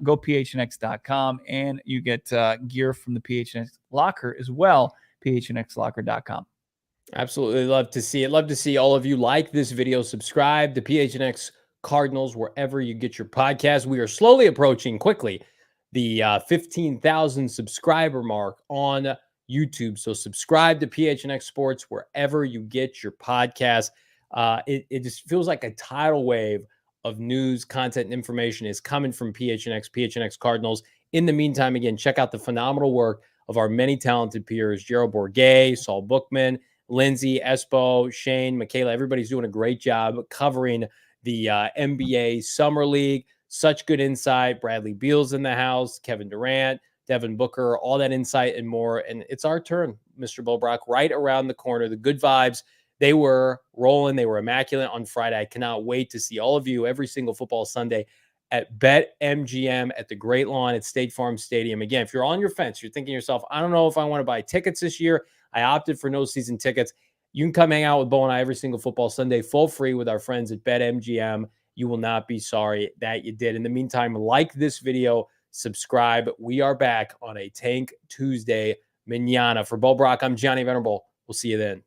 Go phnx.com, and you get gear from the PHNX locker as well, phnxlocker.com. Absolutely love to see it. Love to see all of you like this video. Subscribe to PHNX Cardinals wherever you get your podcast. We are slowly approaching quickly the 15,000 subscriber mark on YouTube. So subscribe to PHNX Sports wherever you get your podcast. It just feels like a tidal wave of news, content, and information is coming from PHNX Cardinals. In the meantime, again, check out the phenomenal work of our many talented peers, Gerald Bourguet, Saul Bookman, Lindsay, Espo, Shane, Michaela. Everybody's doing a great job covering the NBA Summer League. Such good insight. Bradley Beal's in the house, Kevin Durant, Devin Booker, all that insight and more. And it's our turn, Mr. Bo Brock, right around the corner. The good vibes, they were rolling. They were immaculate on Friday. I cannot wait to see all of you every single football Sunday at BetMGM at the Great Lawn at State Farm Stadium. Again, if you're on your fence, you're thinking to yourself, I don't know if I want to buy tickets this year. I opted for no season tickets. You can come hang out with Bo and I every single football Sunday, full free with our friends at BetMGM. You will not be sorry that you did. In the meantime, like this video, subscribe. We are back on a Tank Tuesday manana. For Bo Brock, I'm Johnny Venerable. We'll see you then.